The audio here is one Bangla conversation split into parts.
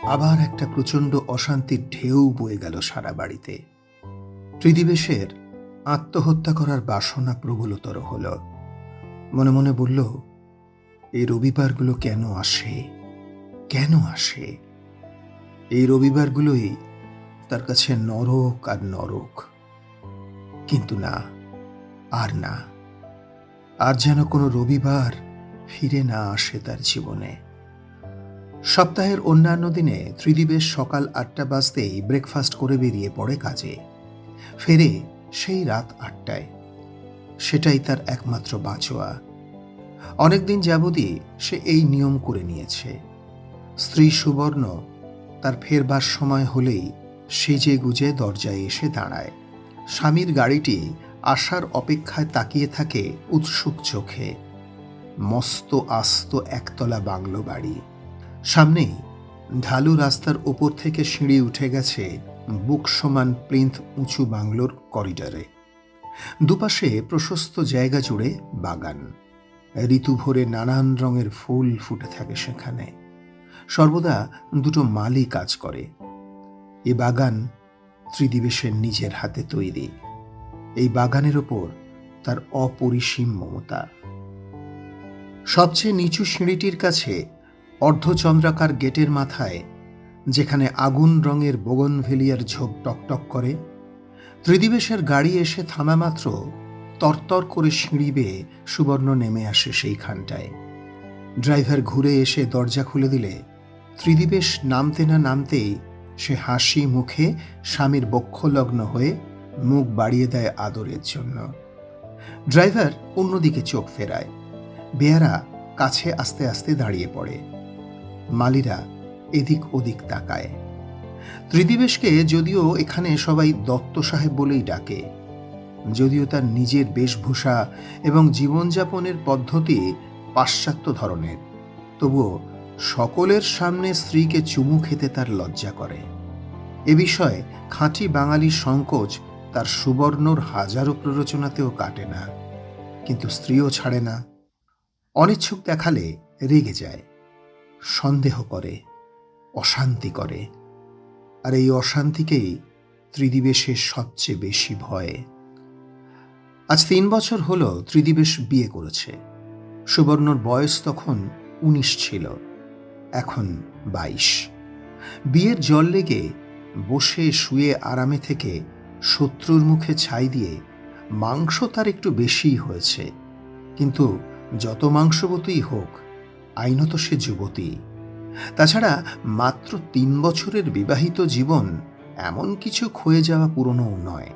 আবার একটা প্রচণ্ড অশান্তির ঢেউ বয়ে গেল সারা বাড়িতে। ত্রিদিবেশের আত্মহত্যা করার বাসনা প্রবলতর হল। মনে মনে বলল, এই রবিবারগুলো কেন আসে, কেন আসে? এই রবিবারগুলোই তার কাছে নরক আর নরক। কিন্তু না, আর না, আর যেন কোনো রবিবার ফিরে না আসে তার জীবনে। সপ্তাহের অন্যান্য দিনে ত্রিদিবেশ সকাল ৮টা বাজতেই ব্রেকফাস্ট করে বেরিয়ে পড়ে কাজে। ফেরে সেই রাত ৮টায়। সেটাই তার একমাত্র বাঁচোয়া। অনেকদিন যাবতই সে এই নিয়ম করে নিয়েছে। স্ত্রী সুবর্ণ তার ফেরবার সময় হলেই সেজে গুজে দরজায় এসে দাঁড়ায়। স্বামীর গাড়িটি আসার অপেক্ষায় তাকিয়ে থাকে উৎসুক চোখে। মস্ত আস্ত একতলা বাংলো বাড়ি। সামনেই ঢালু রাস্তার ওপর থেকে সিঁড়ি উঠে গেছে বুক সমান প্লিন্থ উঁচু বাংলোর করিডরে। দুপাশে প্রশস্ত জায়গা জুড়ে বাগান। ঋতু ভরে নানান রঙের ফুল ফুটে থাকে সেখানে। সর্বদা দুটো মালি কাজ করে। এ বাগান ত্রিদিবেশের নিজের হাতে তৈরি। এই বাগানের ওপর তার অপরিসীম মমতা। সবচেয়ে নিচু সিঁড়িটির কাছে অর্ধচন্দ্রাকার গেটের মাথায়, যেখানে আগুন রঙের বোগনভেলিয়ার ঝোপ টকটক করে, ত্রিদিবেশের গাড়ি এসে থামা মাত্র তরতর করে সিঁড়ি বেয়ে সুবর্ণ নেমে আসে সেইখানটায়। ড্রাইভার ঘুরে এসে দরজা খুলে দিলে ত্রিদিবেশ নামতে না নামতেই সে হাসি মুখে স্বামীর বক্ষলগ্ন হয়ে মুখ বাড়িয়ে দেয় আদরের জন্য। ড্রাইভার অন্যদিকে চোখ ফেরায়। বেয়ারা কাছে আস্তে আস্তে দাঁড়িয়ে পড়ে। মালিরা এদিক ওদিক তাকায়। ত্রিদিবেশকে যদিও এখানে সবাই দত্ত সাহেব বলেই ডাকে, যদিও তার নিজের বেশভূষা এবং জীবনযাপনের পদ্ধতি পাশ্চাত্য ধরনের, তবুও সকলের সামনে স্ত্রীকে চুমু খেতে তার লজ্জা করে। এ বিষয়ে খাঁটি বাঙালির সংকোচ তার সুবর্ণর হাজারো প্ররোচনাতেও কাটে না। কিন্তু স্ত্রীও ছাড়ে না। অনিচ্ছুক দেখালে রেগে যায়, সন্দেহ করে, অশান্তি করে। আর এই অশান্তিকেই ত্রিদিবেশের সবচেয়ে বেশি ভয়। আজ ৩ বছর হলো ত্রিদিবেশ বিয়ে করেছে। সুবর্ণর বয়স তখন ১৯ ছিল, এখন ২২। বিয়ের জল লেগে বসে শুয়ে আরামে থেকে শত্রুর মুখে ছাই দিয়ে মাংস তার একটু বেশিই হয়েছে। কিন্তু যত মাংসবতী হোক, আইনত সে যুবতী। তাছাড়া মাত্র ৩ বছরের বিবাহিত জীবন এমন কিছু ক্ষয়ে যাওয়া পুরনোও নয়।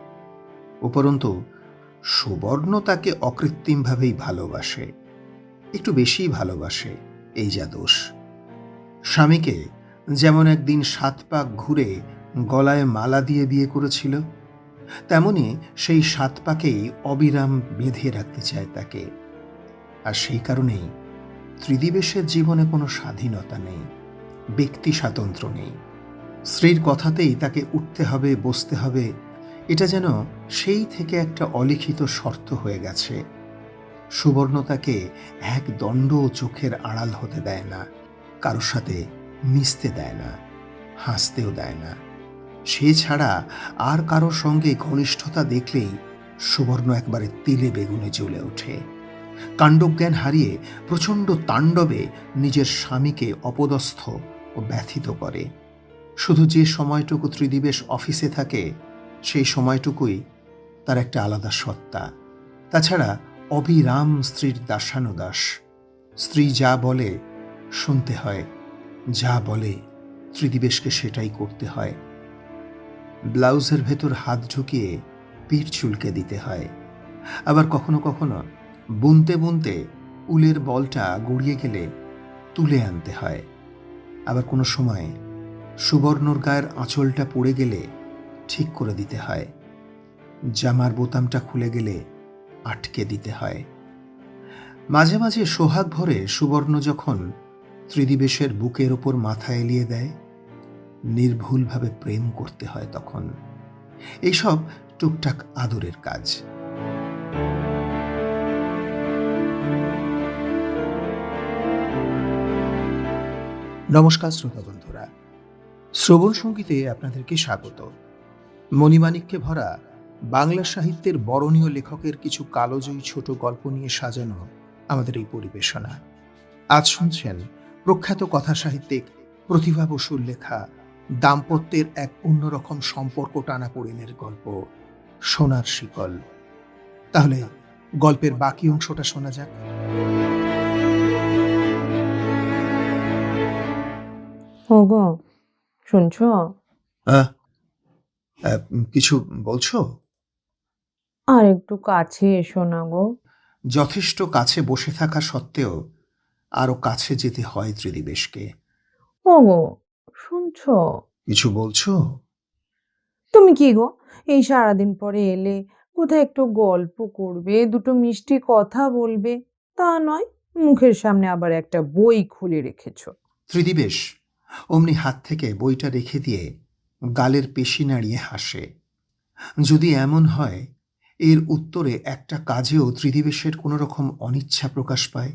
উপরন্তু সুবর্ণ তাকে অকৃত্রিমভাবেই ভালোবাসে, একটু বেশিই ভালোবাসে, এই যা দোষ। স্বামীকে যেমন একদিন ৭ পাক ঘুরে গলায় মালা দিয়ে বিয়ে করেছিল, তেমনি সেই ৭ পাকেই অবিরাম বেঁধে রাখতে চায় তাকে। আর সেই কারণেই ত্রিদিবেশের জীবনে কোনো স্বাধীনতা নেই, ব্যক্তি স্বাতন্ত্র্য নেই। স্ত্রীর কথাতেই তাকে উঠতে হবে, বসতে হবে, এটা যেন সেই থেকে একটা অলিখিত শর্ত হয়ে গেছে। সুবর্ণ তাকে এক দণ্ডও চোখের আড়াল হতে দেয় না, কারোর সাথে মিশতে দেয় না, হাসতেও দেয় না। সে ছাড়া আর কারোর সঙ্গে ঘনিষ্ঠতা দেখলেই সুবর্ণ একবারে তেলে বেগুনে জ্বলে ওঠে। কাণ্ডজ্ঞান হারিয়ে প্রচণ্ড তাণ্ডবে নিজের স্বামীকে অপদস্থ ও ব্যথিত করে। শুধু যে সময়টুকু ত্রিদিবেশ অফিসে থাকে, সেই সময়টুকুই তার একটা আলাদা সত্তা। তাছাড়া অবিরাম স্ত্রীর দাসানুদাস। স্ত্রী যা বলে শুনতে হয়, যা বলে ত্রিদিবেশকে সেটাই করতে হয়। ব্লাউজের ভেতর হাত ঢুকিয়ে পিঠ চুলকে দিতে হয়। আবার কখনো কখনো বুনতে বুনতে উলের বলটা গড়িয়ে গেলে তুলে আনতে হয়। আবার কোনো সময় সুবর্ণর গায়ের আঁচলটা পড়ে গেলে ঠিক করে দিতে হয়। জামার বোতামটা খুলে গেলে আটকে দিতে হয়। মাঝে মাঝে সোহাগ ভরে সুবর্ণ যখন ত্রিদিবেশের বুকের ওপর মাথা এলিয়ে দেয়, নির্ভুলভাবে প্রেম করতে হয় তখন। এইসব টুকটাক আদরের কাজ। নমস্কার শ্রোতা বন্ধুরা, শ্রবণ সঙ্গীতে আপনাদেরকে স্বাগত। মণিমাণিক্যে ভরা বাংলা সাহিত্যের বরণীয় লেখকের কিছু কালজয়ী ছোট গল্প নিয়ে সাজানো আমাদের এই পরিবেশনা। আজ শুনছেন প্রখ্যাত কথা সাহিত্যিক প্রতিভা বসুর লেখা দাম্পত্যের এক অন্যরকম সম্পর্ক টানাপোড়েনের গল্প সোনার শিকল। তাহলে গল্পের বাকি অংশটা শোনা যাক। ওগো, শুনছো? আহ, কিছু বলছো? আর একটু কাছে এসো না গো। যথেষ্ট কাছে বসে থাকা সত্ত্বেও আরো কাছে যেতে হয় ত্রিদিবেশকে। ওগো, শুনছো? কিছু বলছো? তুমি কি গো, এই সারাদিন পরে এলে, কোথায় একটু গল্প করবে, দুটো মিষ্টি কথা বলবে, তা নয়, মুখের সামনে আবার একটা বই খুলে রেখেছো। ত্রিদিবেশ অমনি হাত থেকে বইটা রেখে দিয়ে গালের পেশি নাড়িয়ে হাসে। যদি এমন হয় এর উত্তরে একটা কাজেও ত্রিদিবেশের কোনো রকম অনিচ্ছা প্রকাশ পায়,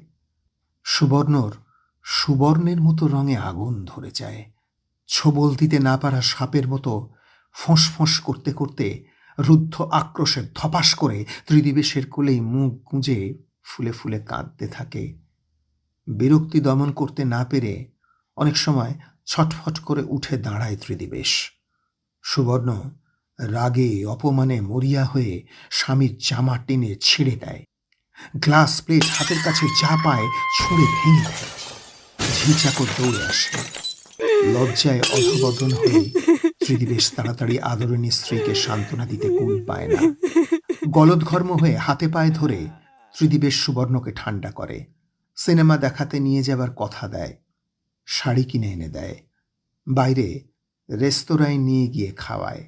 সুবর্ণের মতো রঙে আগুন ধরে যায়। ছোবল দিতে না পারা সাপের মতো ফোঁস করতে করতে রুদ্ধ আক্রোশে ধপাস করে ত্রিদিবেশের কোলেই মুখ গুঁজে ফুলে ফুলে কাঁদতে থাকে। বিরক্তি দমন করতে না পেরে অনেক সময় ছটফট করে উঠে দাঁড়ায় ত্রিদিবেশ। সুবর্ণ রাগে অপমানে মরিয়া হয়ে স্বামীর জামা টেনে ছিঁড়ে দেয়। গ্লাস প্লেট হাতের কাছে যা পায় ছুঁড়ে ভেঙে দেয়। ঝিঁচাকর দৌড়ে আসে। লজ্জায় অধবদন হয়ে ত্রিদিবেশ তাড়াতাড়ি আদরণী স্ত্রীকে সান্ত্বনা দিতে কুল পায় না। গলদঘর্ম হয়ে হাতে পায়ে ধরে ত্রিদিবেশ সুবর্ণকে ঠান্ডা করে। সিনেমা দেখাতে নিয়ে যাবার কথা দেয়। শাড়ি কিনে এনে দেয়। বাইরে রেস্তোরাঁয় নিয়ে গিয়ে খাওয়ায়।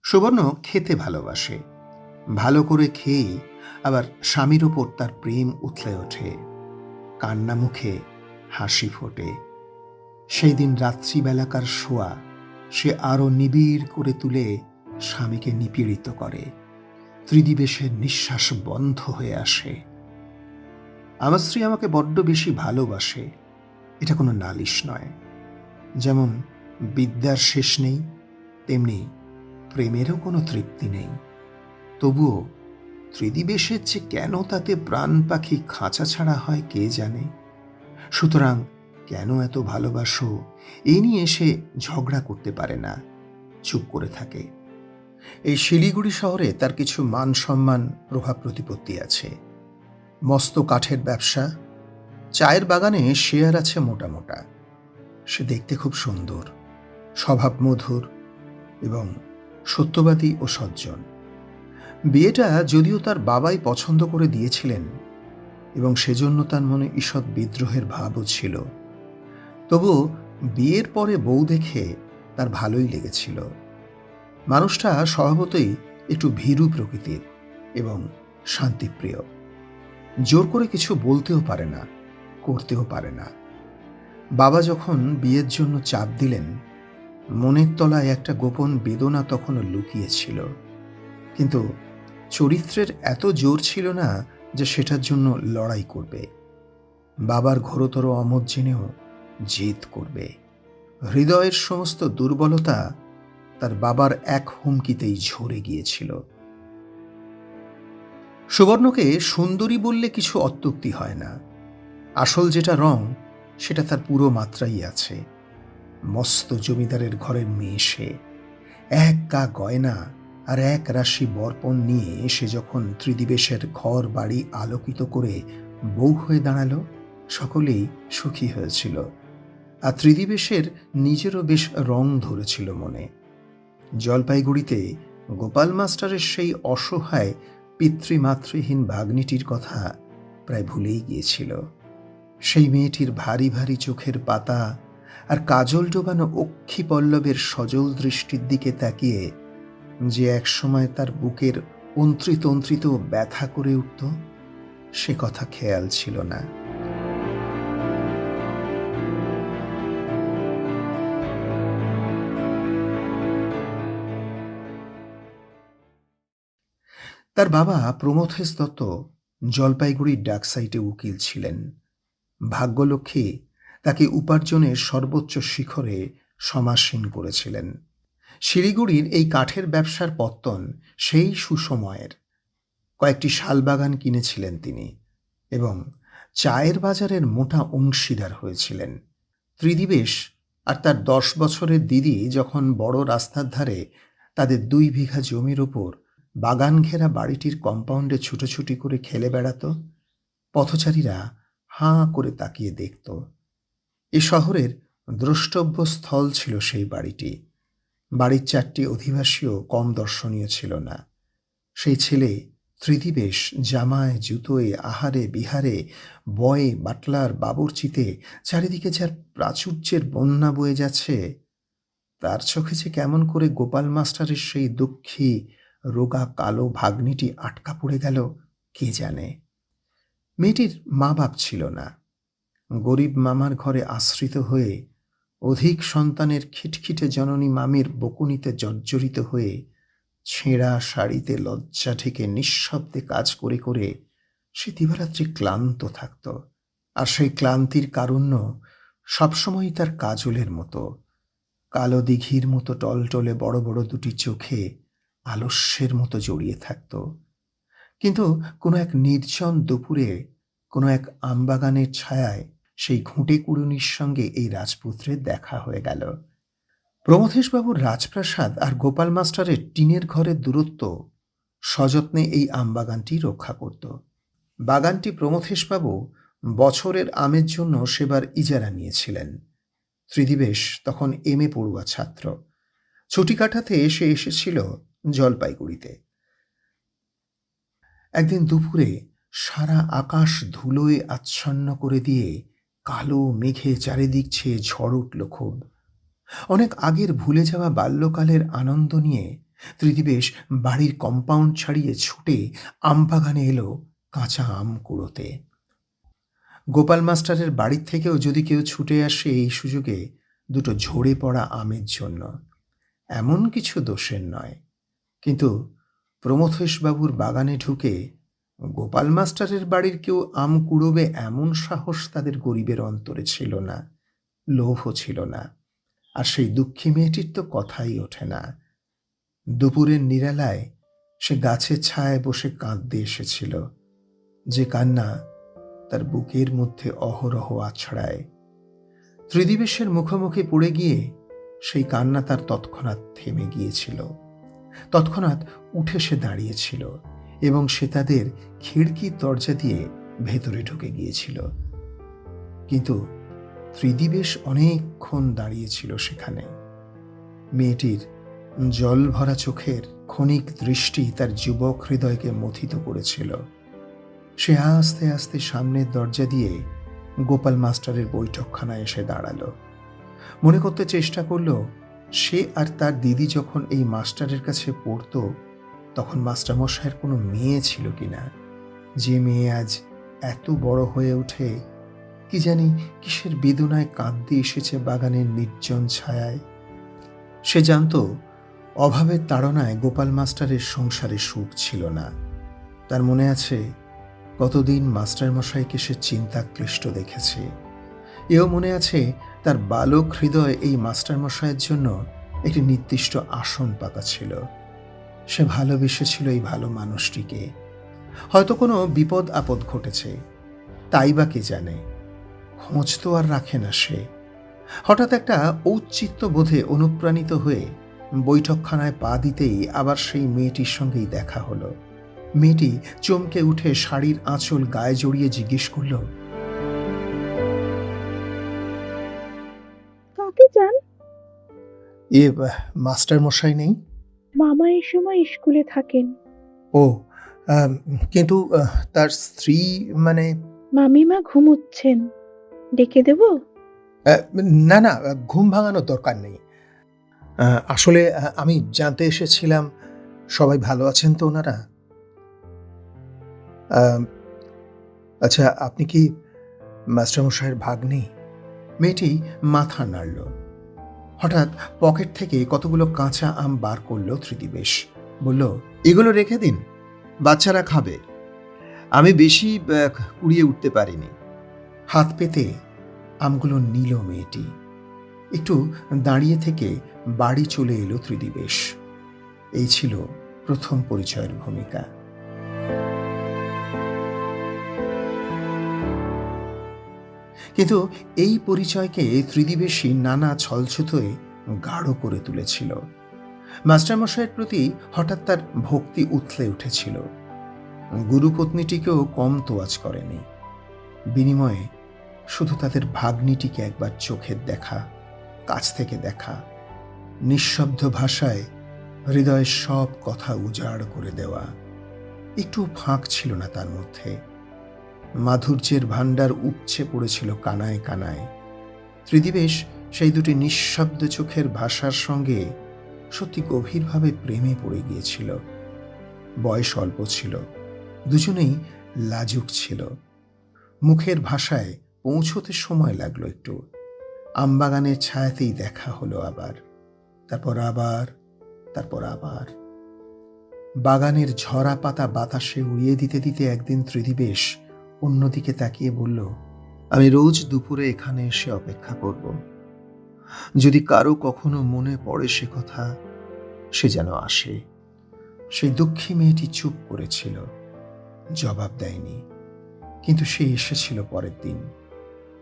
সুবর্ণ খেতে ভালোবাসে। ভালো করে খেয়েই আবার স্বামীর ওপর তার প্রেম উথলে ওঠে। কান্না মুখে হাসি ফোটে। সেই দিন রাত্রিবেলাকার শোয়া সে আরো নিবিড় করে তুলে স্বামীকে নিপীড়িত করে। ত্রিদিবেশের নিঃশ্বাস বন্ধ হয়ে আসে। আমার স্ত্রী আমাকে বড্ড বেশি ভালোবাসে, এটা কোনো নালিশ নয়। যেমন বিদ্যার শেষ নেই, তেমনি প্রেমেরও কোনো তৃপ্তি নেই। তবুও ত্রিদিবেশের যে কেন তাতে প্রাণ পাখি খাঁচা ছাড়া হয় কে জানে। সুতরাং কেন এত ভালোবাসো এ নিয়ে সে ঝগড়া করতে পারে না, চুপ করে থাকে। এই শিলিগুড়ি শহরে তার কিছু মান সম্মান প্রভাব প্রতিপত্তি আছে। মস্ত কাঠের ব্যবসা, চায়ের বাগানে শেয়ার আছে মোটা মোটা। সে দেখতে খুব সুন্দর, স্বভাব মধুর এবং সত্যবাদী ও সজ্জন। বিয়েটা যদিও তার বাবাই পছন্দ করে দিয়েছিলেন এবং সেজন্য তার মনে ঈষৎ বিদ্রোহের ভাবও ছিল, তবুও বিয়ের পরে বউ দেখে তার ভালোই লেগেছিল। মানুষটা স্বভাবতই একটু ভীরু প্রকৃতির এবং শান্তিপ্রিয়। জোর করে কিছু বলতেও পারে না, করতেও পারে না। বাবা যখন বিয়ের জন্য চাপ দিলেন, মনের তলায় একটা গোপন বেদনা তখনও লুকিয়েছিল, কিন্তু চরিত্রের এত জোর ছিল না যে সেটার জন্য লড়াই করবে। বাবার ঘোরতর অমত জেনেও জেদ করবে। হৃদয়ের সমস্ত দুর্বলতা তার বাবার এক হুমকিতেই ঝরে গিয়েছিল। সুবর্ণকে সুন্দরী বললে কিছু অত্যুক্তি হয় না। আসল যেটা রং সেটা তার পুরো মাত্রাই আছে। মস্ত জমিদারের ঘরের মেয়ে সে। এক গা গয়না আর এক রাশি বর্পণ নিয়ে সে যখন ত্রিদিবেশের ঘর বাড়ি আলোকিত করে বউ হয়ে দাঁড়ালো, সকলেই সুখী হয়েছিল। আর ত্রিদিবেশের নিজেরও বেশ রং ধরেছিল মনে। জলপাইগুড়িতে গোপাল মাস্টারের সেই অসহায় পিতৃমাতৃহীন ভাগ্নিটির কথা প্রায় ভুলেই গিয়েছিল। সেই মেয়েটির ভারী ভারী চোখের পাতা আর কাজল ডোবানো অক্ষি পল্লবের সজল দৃষ্টির দিকে তাকিয়ে যে একসময় তার বুকের অন্ত্রিত ব্যথা করে উঠত, সে কথা খেয়াল ছিল না। তার বাবা প্রমথেশ দত্ত জলপাইগুড়ির ডাকসাইটে উকিল ছিলেন। ভাগ্যলক্ষ্মী তাকে উপার্জনের সর্বোচ্চ শিখরে সমাসীন করেছিলেন। শিলিগুড়ির এই কাঠের ব্যবসার পত্তন সেই সুসময়ের। কয়েকটি শালবাগান কিনেছিলেন তিনি এবং চায়ের বাজারের মোটা অংশীদার হয়েছিলেন। ত্রিদিবেশ আর তার 10 বছরের দিদি যখন বড় রাস্তার ধারে তাদের 2 বিঘা জমির ওপর বাগান ঘেরা বাড়িটির কম্পাউন্ডে ছুটোছুটি করে খেলে বেড়াত, পথচারীরা হাঁ করে তাকিয়ে দেখত। এ শহরের দ্রষ্টব্য স্থল ছিল সেই বাড়িটি। বাড়ির 4টি অধিবাসীও কম দর্শনীয় ছিল না। সেই ছেলে ত্রিদিবেশ জামায় জুতোয় আহারে বিহারে বয়ে বাটলার বাবুর্চিতে চারিদিকে যার প্রাচুর্যের বন্যা বয়ে যাচ্ছে, তার চোখে যে কেমন করে গোপাল মাস্টারের সেই দুঃখী রোগা কালো ভাগ্নিটি আটকা পড়ে গেল কে জানে। মেয়েটির মা বাপ ছিল না। গরিব মামার ঘরে আশ্রিত হয়ে অধিক সন্তানের খিটখিটে জননী মামির বকুনিতে জর্জরিত হয়ে ছেঁড়া শাড়িতে লজ্জা ঢেকে নিঃশব্দে কাজ করে করে সে দিবারাত্রি ক্লান্ত থাকত। আর সেই ক্লান্তির কারুণ্য সবসময় তার কাজলের মতো, কালো দিঘির মতো টলটলে বড় বড় দুটি চোখে আলস্যের মতো জড়িয়ে থাকত। কিন্তু কোনো এক নির্জন দুপুরে কোনো এক আমবাগানের ছায়ায় সেই ঘুঁটে কুড়ুনির সঙ্গে এই রাজপুত্রের দেখা হয়ে গেল। প্রমথেশবাবুর রাজপ্রাসাদ আর গোপাল মাস্টারের টিনের ঘরের দূরত্ব সযত্নে এই আমবাগানটি রক্ষা করত। বাগানটি প্রমথেশবাবু বছরের আমের জন্য সেবার ইজারা নিয়েছিলেন। ত্রিদিবেশ তখন এমএ পড়ুয়া ছাত্র। ছুটি কাটাতে এসে এসেছিল জলপাইগুড়িতে। একদিন দুপুরে সারা আকাশ ধুলোয় আচ্ছন্ন করে দিয়ে কালো মেঘে চারিদিক ছেয়ে ঝড় উঠল খুব। অনেক আগের ভুলে যাওয়া বাল্যকালের আনন্দ নিয়ে ত্রিদিবেশ বাড়ির কম্পাউন্ড ছাড়িয়ে ছুটে আমবাগানে এলো কাঁচা আম কুড়োতে। গোপাল মাস্টারের বাড়ির থেকেও যদি কেউ ছুটে আসে এই সুযোগে দুটো ঝরে পড়া আমের জন্য, এমন কিছু দোষের নয়। কিন্তু প্রমথেশবাবুর বাগানে ঢুকে গোপাল মাস্টারের বাড়ির কেউ আম কুড়োবে এমন সাহস তাদের গরিবের অন্তরে ছিল না, লোভও ছিল না। আর সেই দুঃখী মেয়েটির তো কথাই ওঠে না। দুপুরের নিরালায় সে গাছের ছায়ায় বসে কাঁদতে এসেছিল, যে কান্না তার বুকের মধ্যে অহরহ আছড়ায়। ত্রিদিবেশের মুখোমুখি পড়ে গিয়ে সেই কান্না তার তৎক্ষণাৎ থেমে গিয়েছিল। তৎক্ষণাৎ উঠে সে দাঁড়িয়েছিল এবং সে তাদের খিড়কির দরজা দিয়ে ভেতরে ঢুকে গিয়েছিল। কিন্তু ত্রিদিবেশ অনেকক্ষণ দাঁড়িয়েছিল সেখানে। মেয়েটির জল ভরা চোখের ক্ষণিক দৃষ্টি তার যুবক হৃদয়কে মথিত করেছিল। সে আস্তে আস্তে সামনের দরজা দিয়ে গোপাল মাস্টারের বৈঠকখানায় এসে দাঁড়ালো। মনে করতে চেষ্টা করল সে আর তার দিদি যখন এই মাস্টারের কাছে পড়তো তখন মাস্টারমশাইয়ের কোনো মেয়ে ছিল কিনা, যে মেয়ে আজ এত বড় হয়ে ওঠে কি জানি কিসের বেদনায় কাঁদতে এসেছে বাগানের নির্জন ছায়ায়। সে জানত অভাবের তাড়নায় গোপাল মাস্টারের সংসারে সুখ ছিল না। তার মনে আছে কতদিন মাস্টারমশাইকে সে চিন্তাক্লিষ্ট দেখেছে। এও মনে আছে তার বালক হৃদয় এই মাস্টারমশাইয়ের জন্য একটি নির্দিষ্ট আসন পাতা ছিল। সে ভালোবেসেছিল এই ভালো মানুষটিকে। হয়তো কোনো বিপদ আপদ ঘটেছে, তাই বা কে জানে, খোঁজ তো আর রাখে না সে। হঠাৎ একটা ঔচিত্য বোধে অনুপ্রাণিত হয়ে বৈঠকখানায় পা দিতেই আবার সেই মেয়েটির সঙ্গেই দেখা হলো। মেয়েটি চমকে উঠে শাড়ির আঁচল গায়ে জড়িয়ে জিজ্ঞেস করল, কাকে চান? এ মাস্টার মশাই নেই? মামা এই সময় স্কুলে থাকেন। ও, কিন্তু তার স্ত্রী মানে? মামিমা ঘুমোচ্ছেন, ডেকে দেব? না না, ঘুম ভাঙানোর দরকার নেই। আসলে আমি জানতে এসেছিলাম সবাই ভালো আছেন তো ওনারা। আচ্ছা, আপনি কি মাস্টারমশাইয়ের ভাগ্নি? মেয়েটি মাথা নাড়ল। হঠাৎ পকেট থেকে কতগুলো কাঁচা আম বার করল ত্রিদিবেশ। বলল, এগুলো রেখে দিন, বাচ্চারা খাবে। আমি বেশি কুড়িয়ে উঠতে পারিনি। হাত পেতে আমগুলো নিল মেয়েটি। একটু দাঁড়িয়ে থেকে বাড়ি চলে এলো ত্রিদিবেশ। এই ছিল প্রথম পরিচয়ের ভূমিকা। কিন্তু এই পরিচয়কে ত্রিদিবেশী নানা ছলছুতোয় গাঢ় করে তুলেছিল। মাস্টারমশাইয়ের প্রতি হঠাৎ তার ভক্তি উথলে উঠেছিল। গুরুপত্নীটিকেও কম তোয়াজ করেনি। বিনিময়ে শুধু তাদের ভাগ্নিটিকে একবার চোখের দেখা, কাছ থেকে দেখা, নিঃশব্দ ভাষায় হৃদয়ের সব কথা উজাড় করে দেওয়া। একটু ফাঁক ছিল না তার মধ্যে। মাধুর্যের ভাণ্ডার উপচে পড়েছিল কানায় কানায়। ত্রিদিবেশ সেই দুটি নিঃশব্দ চোখের ভাষার সঙ্গে সত্যি গভীরভাবে প্রেমে পড়ে গিয়েছিল। বয়স অল্প ছিল, দুজনেই লাজুক ছিল। মুখের ভাষায় পৌঁছতে সময় লাগলো একটু। আমবাগানের ছায়াতেই দেখা হলো আবার, তারপর আবার, তারপর আবার। বাগানের ঝরা পাতা বাতাসে উড়িয়ে দিতে দিতে একদিন ত্রিদিবেশ অন্যদিকে তাকিয়ে বলল, আমি রোজ দুপুরে এখানে এসে অপেক্ষা করব। যদি কারো কখনো মনে পড়ে সে কথা, সে যেন আসে। সেই দুঃখী মেয়েটি চুপ করেছিল, জবাব দেয়নি। কিন্তু সে এসেছিল পরের দিন।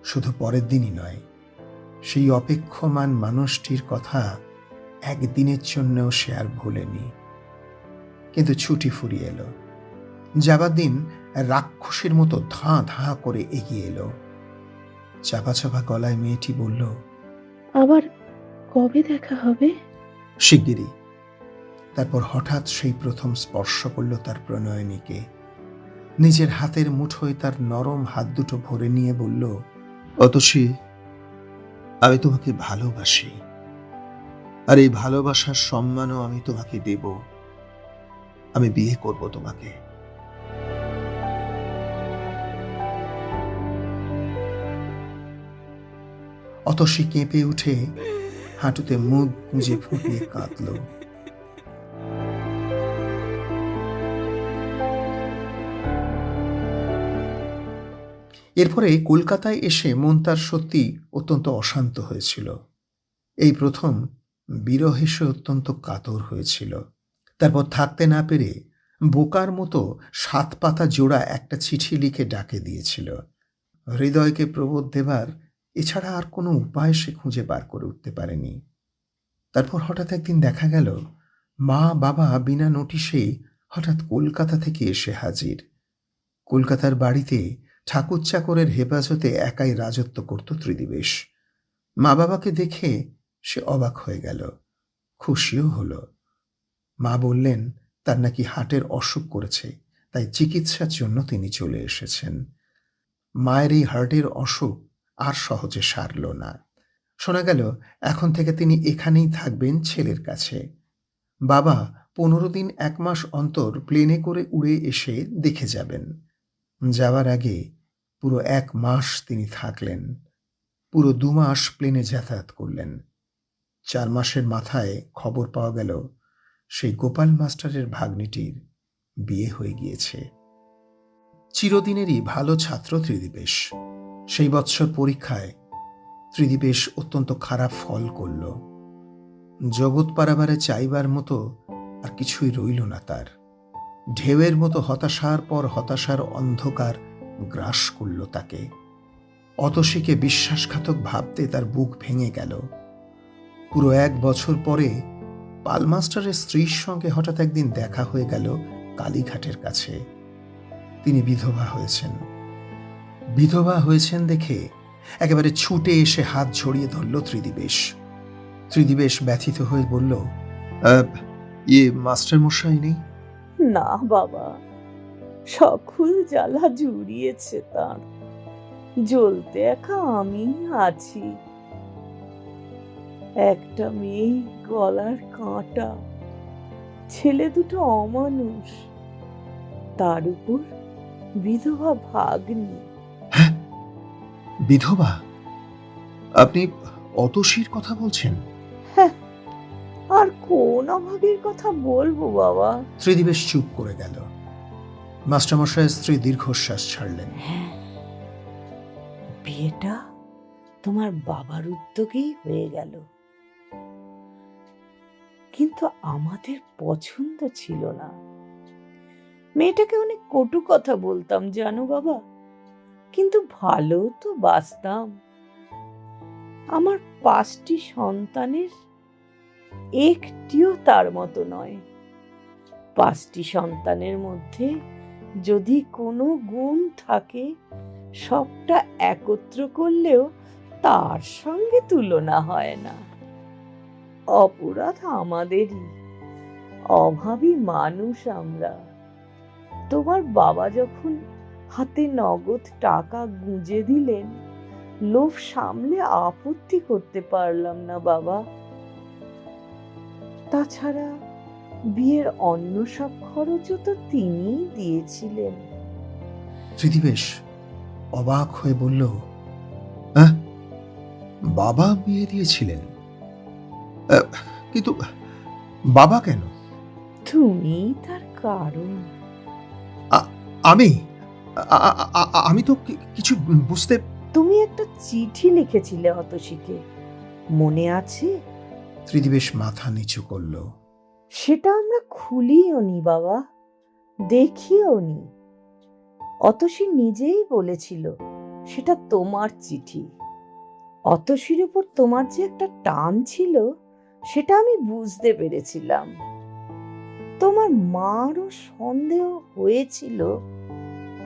শুধু পরের দিনই নয়, সেই অপেক্ষমান মানুষটির কথা একদিনের জন্যও সে আর ভোলেনি। কিন্তু ছুটি ফুরিয়ে এলো। যাবার দিন রাক্ষসের মতো ধাঁ ধাঁ করে এগিয়ে এলো। চাপা চাপা গলায় মেয়েটি বলল, আবার কবে দেখা হবে? শিগগিরই। তারপর হঠাৎ সেই প্রথম স্পর্শ করল তার প্রণয়নীকে। নিজের হাতের মুঠোয় তার নরম হাত দুটো ভরে নিয়ে বলল, অতসী, আমি তোমাকে ভালোবাসি, আর এই ভালোবাসার সম্মানও আমি তোমাকে দেব। আমি বিয়ে করব তোমাকে। অতসী কেঁপে উঠে হাঁটুতে মুখ গুঁজে ফুঁপিয়ে কাঁদল। এরপরে কলকাতায় এসে মন তার সত্যি অত্যন্ত অশান্ত হয়েছিল। এই প্রথম বিরহে সে অত্যন্ত কাতর হয়েছিল। তারপর থাকতে না পেরে বোকার মতো 7 পাতা জোড়া একটা চিঠি লিখে ডাকে দিয়েছিল। হৃদয়কে প্রবোধ দেবার এছাড়া আর কোনো উপায় সে খুঁজে বার করে উঠতে পারেনি। তারপর হঠাৎ একদিন দেখা গেল মা বাবা বিনা নোটিশেই হঠাৎ কলকাতা থেকে এসে হাজির। কলকাতার বাড়িতে ঠাকুর চাকরের হেফাজতে একাই রাজত্ব করত ত্রিদিবেশ। মা বাবাকে দেখে সে অবাক হয়ে গেল, খুশিও হলো। মা বললেন তার নাকি হার্টের অসুখ করেছে, তাই চিকিৎসার জন্য তিনি চলে এসেছেন। মায়ের এই হার্টের অসুখ আর সহজে সারল না। শোনা গেল এখন থেকে তিনি এখানেই থাকবেন ছেলের কাছে। বাবা 15 দিন 1 মাস অন্তর প্লেনে করে উড়ে এসে দেখে যাবেন। যাওয়ার আগে পুরো 1 মাস তিনি থাকলেন। পুরো 2 মাস প্লেনে যাতায়াত করলেন। 4 মাসের মাথায় খবর পাওয়া গেল সেই গোপাল মাস্টারের ভাগ্নিটির বিয়ে হয়ে গিয়েছে। চিরদিনেরই ভালো ছাত্র ত্রিদিবেশ। সেই বৎসর পরীক্ষায় ত্রিদিবেশ অত্যন্ত খারাপ ফল করল। জগৎ পারাবারে চাইবার মতো আর কিছুই রইল না তার। ঢেউয়ের মতো হতাশার পর হতাশার অন্ধকার গ্রাস করল তাকে। অতসীকে বিশ্বাসঘাতক ভাবতে তার বুক ভেঙে গেল। পুরো 1 বছর পরে পালমাস্টারের স্ত্রীর সঙ্গে হঠাৎ একদিন দেখা হয়ে গেল কালীঘাটের কাছে। তিনি বিধবা হয়েছেন। বিধবা হয়েছেন দেখে একেবারে ছুটে এসে হাত ছড়িয়ে ধরল ত্রিদিবেশ। ত্রিদিবেশ ব্যথিত হয়ে বলল, মাস্টার মশাই নেই? না বাবা, সকল জ্বালা জুড়িয়েছে তার। জ্বলতে একা আমি আছি। একটা মেয়ে গলার কাঁটা, ছেলে দুটো অমানুষ, তার উপর বিধবা ভাগ্নি। হ্যাঁ, বিধবা? আপনি অতসীর কথা বলছেন? হ্যাঁ, আর কোন অভাবের কথা বলবো বাবা? ত্রিদিবেশ চুপ করে গেল। মাস্টারমশাইয়ের স্ত্রী দীর্ঘশ্বাস ছাড়লেন। বিয়েটা তোমার বাবার উদ্যোগেই হয়ে গেল। কিন্তু আমাদের পছন্দ ছিল না। মেয়েটাকে অনেক কটু কথা বলতাম জানো বাবা, কিন্তু ভালো তো বাসতাম। আমার 5টি সন্তানের একটিও তার মতো নয়। 5টি সন্তানের মধ্যে যদি কোনো গুণ থাকে, সবটা একত্র করলেও তার সঙ্গে তুলনা হয় না। অপরাধ আমাদেরই, অভাবী মানুষ আমরা। তোমার বাবা যখন হাতে নগদ টাকা গুঁজে দিলেন, লোভ সামলে আপত্তি করতে পারলাম না বাবা। তাছাড়া বিয়ের অন্য সব খরচও তো তিনিই দিয়েছিলেন। ত্রিদিবেশ অবাক হয়ে বলল, "আহ, বাবা বিয়ে দিয়েছিলেন? কিন্তু বাবা কেন?" তুমি তার কারণ। আমি আমি তো কিছু বুঝতে। তুমি একটা চিঠি লিখেছিলে অতসীকে, মনে আছে? ত্রিদিবেশ মাথা নিচু করল। সেটা আমরা খুলিও নি বাবা, দেখিও নি। অতসী নিজেই বলেছিল সেটা তোমার চিঠি। অতসীর উপর তোমার যে একটা টান ছিল, সেটা আমি বুঝতে পেরেছিলাম। তোমার মারও সন্দেহ হয়েছিল।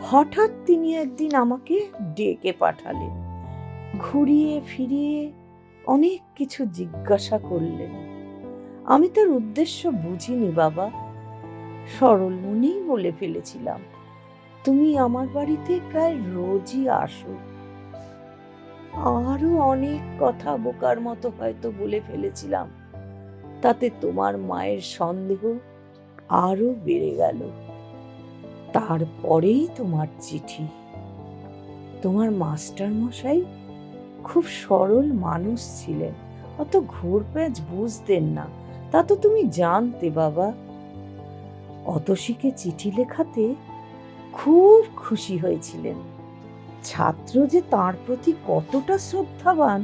হঠাৎ তিনি একদিন আমাকে ডেকে পাঠালেন, ঘুরিয়ে ফিরিয়ে অনেক কিছু জিজ্ঞাসা করলেন। আমি তার উদ্দেশ্য বুঝিনি বাবা, সরল মনেই বলে ফেলেছিলাম, তুমি আমার বাড়িতে প্রায় রোজই আসো। আরো অনেক কথা বোকার মতো হয়তো বলে ফেলেছিলাম, তাতে তোমার মায়ের সন্দেহ আরো বেড়ে গেল। তারপরেই তোমার চিঠি। তোমার মাস্টার মশাই খুব সরল মানুষ ছিলেন, অত ঘুরপ্যাচ বুঝতেন না, তা তো তুমি জানতে বাবা। অতসীকে চিঠি লেখাতে খুব খুশি হয়েছিলেন। ছাত্র যে তার প্রতি কতটা শ্রদ্ধাবান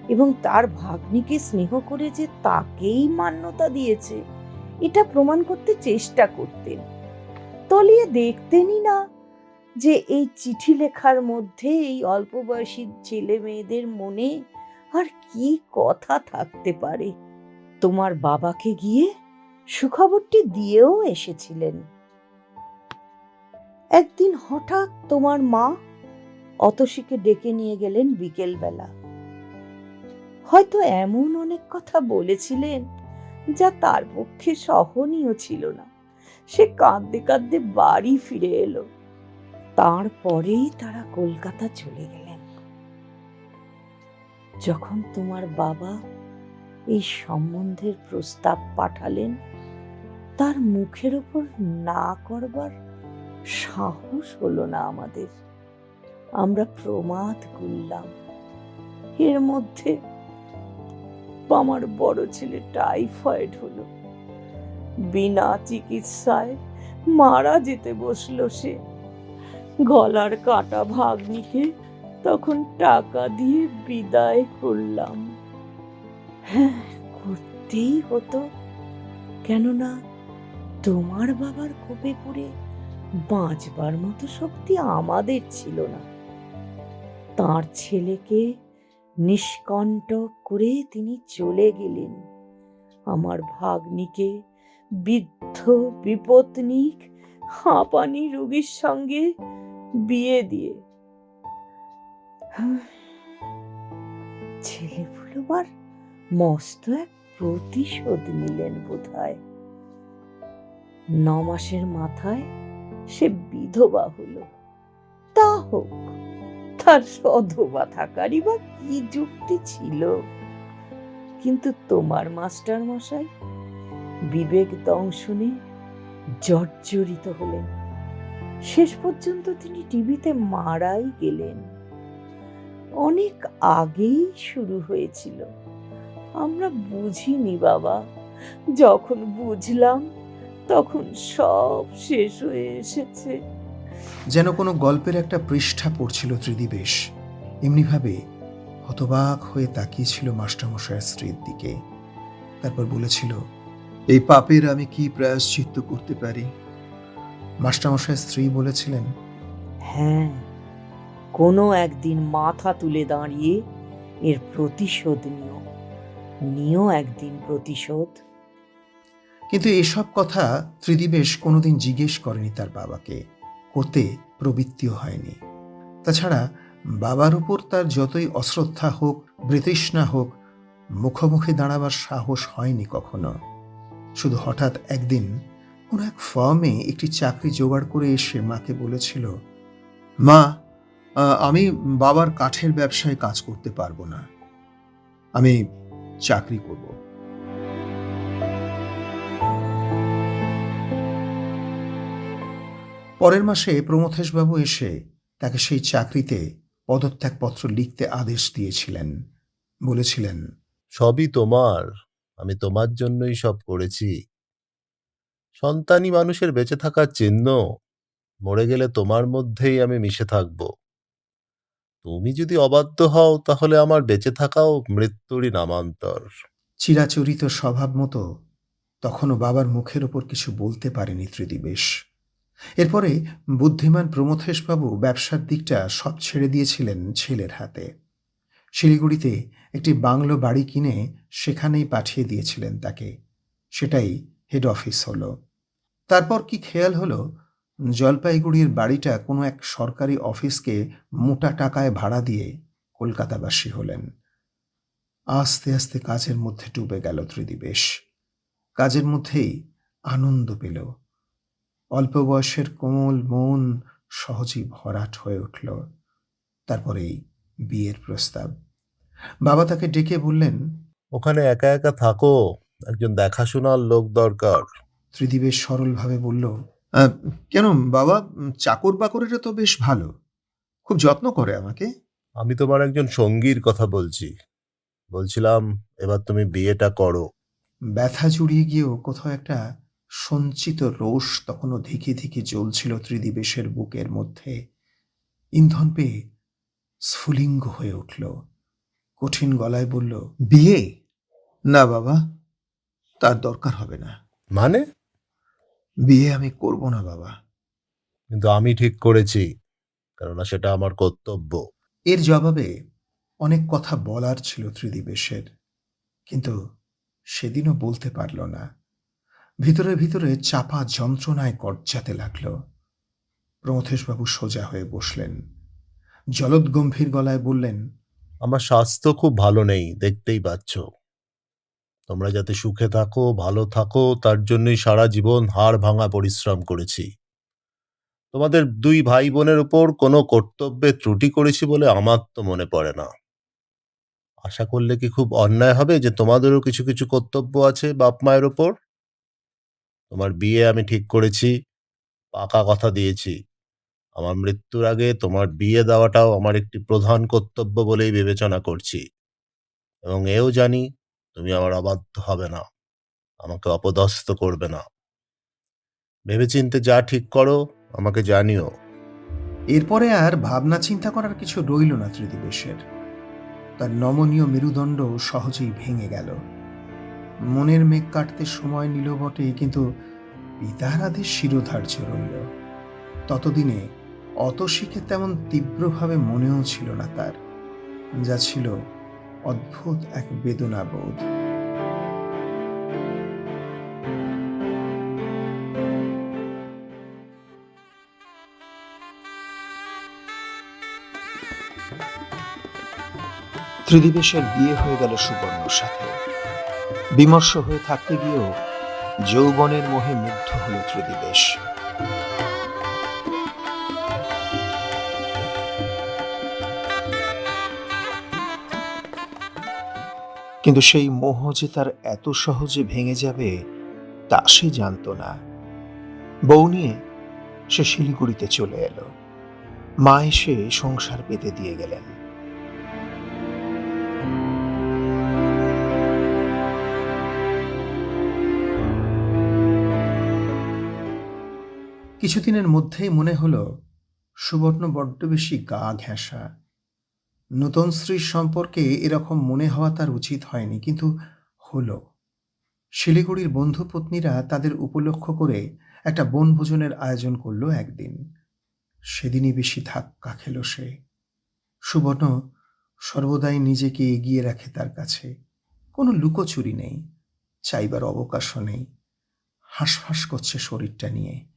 এবং তার ভাগ্নিকে স্নেহ করে যে তাকেই মান্যতা দিয়েছে, এটা প্রমাণ করতে চেষ্টা করতেন। তলিয়ে দেখতেনই না যে এই চিঠি লেখার মধ্যে এই অল্প বয়সী ছেলে মেয়েদের মনে আর কি কথা থাকতে পারে। তোমার বাবাকে গিয়ে সুখবরটি দিয়েও এসেছিলেন। একদিন হঠাৎ তোমার মা অতসীকে ডেকে নিয়ে গেলেন বিকেলবেলা। হয়তো এমন অনেক কথা বলেছিলেন যা তার পক্ষে সহনীয় ছিল না। সে কাঁদতে কাঁদতে বাড়ি ফিরে এলো। তারপরেই তারা কলকাতা চলে গেলেন। যখন তোমার বাবা এই সম্বন্ধের প্রস্তাব পাঠালেন, তার মুখের উপর না করবার সাহস হলো না আমাদের। আমরা প্রমাদ গুনলাম। এর মধ্যে আমার বড় ছেলে টাইফয়েড হলো। বিনা চিকিৎসায় মারা যেতে বসলো সে। গলার কাটা ভাগ্নিকে তখন টাকা দিয়ে বিদায় করলাম। হ্যাঁ, করতেই হতো, কেননা তোমার বাবার কোপে পড়ে বাঁচবার মতো শক্তি আমাদের ছিল না। তার ছেলেকে নিষ্কণ্টক করে তিনি চলে গেলেন। আমার ভাগ্নিকে বৃদ্ধ বিপত্নিক হাঁপানি রোগীর সঙ্গে বিয়ে দিয়ে ছেলে ভুলবার মস্ত এক প্রতিশোধ নিলেন বোধহয়। 9 মাসের মাথায় সে বিধবা হলো। তা হোক, তার সধবা থাকারই বা কি যুক্তি ছিল? কিন্তু তোমার মাস্টার মশাই বিবেক দংশনে জর্জরিত হলেন। শেষ পর্যন্ত তিনি টিভিতে মারাই গেলেন। অনেক আগেই শুরু হয়েছিল, আমরা বুঝিনি বাবা। যখন বুঝলাম তখন সব শেষ হয়ে এসেছে। যেন কোনো গল্পের একটা পৃষ্ঠা পড়ছিল ত্রিদিবেশ। এমনিভাবে হতবাক হয়ে তাকিয়েছিল মাস্টারমশাইয়ের স্ত্রীর দিকে। তারপর বলেছিল, এই পাপের আমি কি প্রায়শ্চিত্ত করতে পারি? মাস্টারমশাইয়ের স্ত্রী বলেছিলেন, হ্যাঁ, কোনো একদিন মাথা তুলে দাঁড়িয়ে এর প্রতিশোধ নিও একদিন প্রতিশোধ। কিন্তু এসব কথা ত্রিদিবেশ কোনোদিন জিজ্ঞেস করেনি তার বাবাকে, করতে প্রবৃত্তিও হয়নি। তাছাড়া বাবার উপর তার যতই অশ্রদ্ধা হোক, বৃতৃষ্ণা হোক, মুখোমুখি দাঁড়াবার সাহস হয়নি কখনো। শুধু হঠাৎ একদিন কোনো এক ফার্মে একটি চাকরি জোগাড় করে এসে মাকে বলেছিল, মা, আমি বাবার কাঠের ব্যবসায় কাজ করতে পারবো না, আমি চাকরি করব। পরের মাসে প্রমথেশবাবু এসে তাকে সেই চাকরিতে পদত্যাগপত্র লিখতে আদেশ দিয়েছিলেন। বলেছিলেন, সবই তোমার, আমি তোমার জন্যই সব করেছি। সন্তানই মানুষের বেঁচে থাকার চিহ্ন। মরে গেলে তোমার মধ্যেই আমি মিশে থাকব। তুমি যদি অবাধ্য হও তাহলে আমার বেঁচে থাকাও মৃত্যুরই নামান্তর। চিরাচরিত স্বভাব মতো তখনও বাবার মুখের ওপর কিছু বলতে পারেনি ত্রিদিবেশ। এরপরে বুদ্ধিমান প্রমথেশবাবু ব্যবসার দিকটা সব ছেড়ে দিয়েছিলেন ছেলের হাতে। শিলিগুড়িতে একটি বাংলো বাড়ি কিনে সেখানেই পাঠিয়ে দিয়েছিলেন তাকে। সেটাই হেড অফিস হলো। তারপর কি খেয়াল হলো, জলপাইগুড়ির বাড়িটা কোনো এক সরকারি অফিসকে মোটা টাকায় ভাড়া দিয়ে কলকাতাবাসী হলেন। আস্তে আস্তে কাজের মধ্যে ডুবে গেল ত্রিদিবেশ। কাজের মধ্যেই আনন্দ পেল। অল্প বয়সের কোমল মন সহজেই ভরাট হয়ে উঠল। তারপরেই বিয়ের প্রস্তাব। বাবা তাকে ডেকে বললেন, ওখানে একা একা থাকো, একজন দেখাশোনার লোক দরকার। ত্রিদিবেশ সরলভাবে বলল, কেন বাবা, চাকর বাকরেরা তো বেশ ভালো, খুব যত্ন করে আমাকে। আমি তোমার একজন সঙ্গীর কথা বলছিলাম এবার তুমি বিয়েটা করো। ব্যথা জুড়িয়ে গিয়েও কোথাও একটা সঞ্চিত রোষ তখনও ধিকে ধিকে জ্বলছিল ত্রিদিবেশের বুকের মধ্যে। ইন্ধন পেয়ে স্ফুলিঙ্গ হয়ে উঠল। কঠিন গলায় বলল, বিয়ে? না বাবা, তার দরকার হবে না। মানে? বিয়ে আমি করব না বাবা। কিন্তু আমি ঠিক করেছি, কেননা সেটা আমার কর্তব্য। এর জবাবে অনেক কথা বলার ছিল ত্রিদিবেশের, কিন্তু সেদিনও বলতে পারল না। ভিতরে ভিতরে চাপা যন্ত্রণায় গর্জাতে লাগল। প্রমথেশবাবু সোজা হয়ে বসলেন, জলদগম্ভীর গলায় বললেন, আমার স্বাস্থ্য খুব ভালো নেই, দেখতেই পাচ্ছ। তোমরা যাতে সুখে থাকো, ভালো থাকো, তার জন্যই সারা জীবন হাড় ভাঙা পরিশ্রম করেছি। তোমাদের দুই ভাই বোনের উপর কোনো কর্তব্যে ত্রুটি করেছি বলে আমার তো মনে পড়ে না। আশা করলে কি খুব অন্যায় হবে যে তোমাদেরও কিছু কিছু কর্তব্য আছে বাপ মায়ের ওপর? তোমার বিয়ে আমি ঠিক করেছি, পাকা কথা দিয়েছি। আমার মৃত্যুর আগে তোমার বিয়ে দেওয়াটাও আমার একটি প্রধান কর্তব্য বলেই বিবেচনা করছি, এবং এও জানি তুমি আমার অবাধ্য হবে না, আমাকে অপদস্থ করবে না। ভেবেচিন্তে যা ঠিক করো আমাকে জানিও। এরপরে আর ভাবনা চিন্তা করার কিছু রইল না ত্রিদিবেশের। তার নমনীয় মেরুদণ্ড সহজেই ভেঙে গেল। মনের মেঘ কাটতে সময় নিল বটে, কিন্তু পিতার আদেশ শিরোধার্য রইল। ততদিনে অত শিখে তেমন তীব্রভাবে মনেও ছিল না তার, যা ছিল অদ্ভুত এক বেদনাবোধ। ত্রিদিবেশের বিয়ে হয়ে গেল সুবর্ণর সাথে। বিমর্ষ হয়ে থাকতে গিয়েও যৌবনের মোহে মুগ্ধ হল ত্রিদিবেশ। কিন্তু সেই মোহ যে তার এত সহজে ভেঙে যাবে তা সে জানত না। বউ নিয়ে সে শিলিগুড়িতে চলে এলো। মা এসে সংসার পেতে দিয়ে গেলেন। কিছুদিনের মধ্যেই মনে হলো সুবর্ণ বড্ড বেশি গা ঘেঁষা। নতুন স্ত্রীর সম্পর্কে এরকম মনে হওয়া তার উচিত হয়নি, কিন্তু হলো। শিলিগুড়ির বন্ধুপত্নীরা তাদের উপলক্ষ করে একটা বনভোজনের আয়োজন করলো একদিন। সেদিনই বেশি ধাক্কা খেল সে। সুবর্ণ সর্বদাই নিজেকে এগিয়ে রাখে তার কাছে। কোনো লুকোচুরি নেই, চাইবার অবকাশও নেই। হাঁসফাঁস করছে শরীরটা নিয়ে,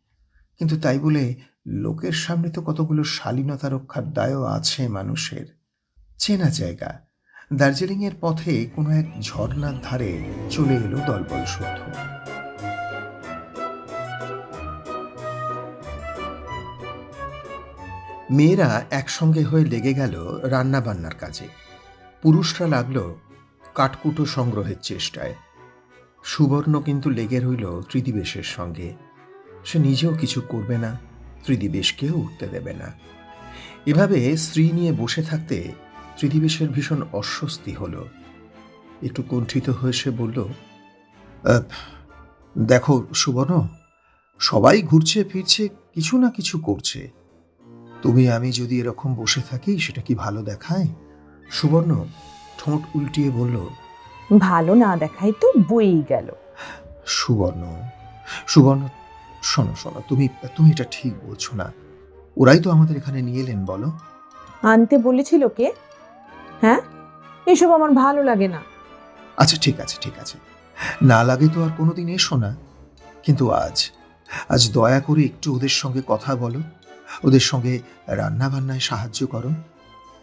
কিন্তু তাই বলে লোকের সামনে তো কতগুলো শালীনতা রক্ষার দায়ও আছে মানুষের। চেনা জায়গা, দার্জিলিংয়ের পথে কোনো এক ঝর্ণার ধারে চলে এলো দলবল শুদ্ধ। মেয়েরা একসঙ্গে হয়ে লেগে গেল রান্না বান্নার কাজে। পুরুষরা লাগলো কাঠকুটো সংগ্রহের চেষ্টায়। সুবর্ণ কিন্তু লেগে রইল ত্রিদিবেশের সঙ্গে। সে নিজেও কিছু করবে না, ত্রিদিবেশকেও উঠতে দেবে না। এভাবে স্ত্রী নিয়ে বসে থাকতে ত্রিদিবেশের ভীষণ অস্বস্তি হলো। একটু কুণ্ঠিত হয়ে সে বলল, "আহ, দেখো সুবর্ণ, সবাই ঘুরছে ফিরছে, কিছু না কিছু করছে। তুমি আমি যদি এরকম বসে থাকি, সেটা কি ভালো দেখায়?" সুবর্ণ ঠোঁট উল্টিয়ে বলল, ভালো না দেখাই তো বই গেল। সুবর্ণ সুবর্ণ শোনো শোনো, তুমি তুমি এটা ঠিক বলছো না। ওরাই তো আমাদের এখানে নিয়ে এলেন, বলো। আনতে বলেছিল কে? হ্যাঁ, এসব আমার ভালো লাগে না। আচ্ছা ঠিক আছে ঠিক আছে, না লাগে তো আর কোনোদিন এসো না। কিন্তু আজ আজ দয়া করে একটু ওদের সঙ্গে কথা বলো, ওদের সঙ্গে রান্না বান্নায় সাহায্য করো।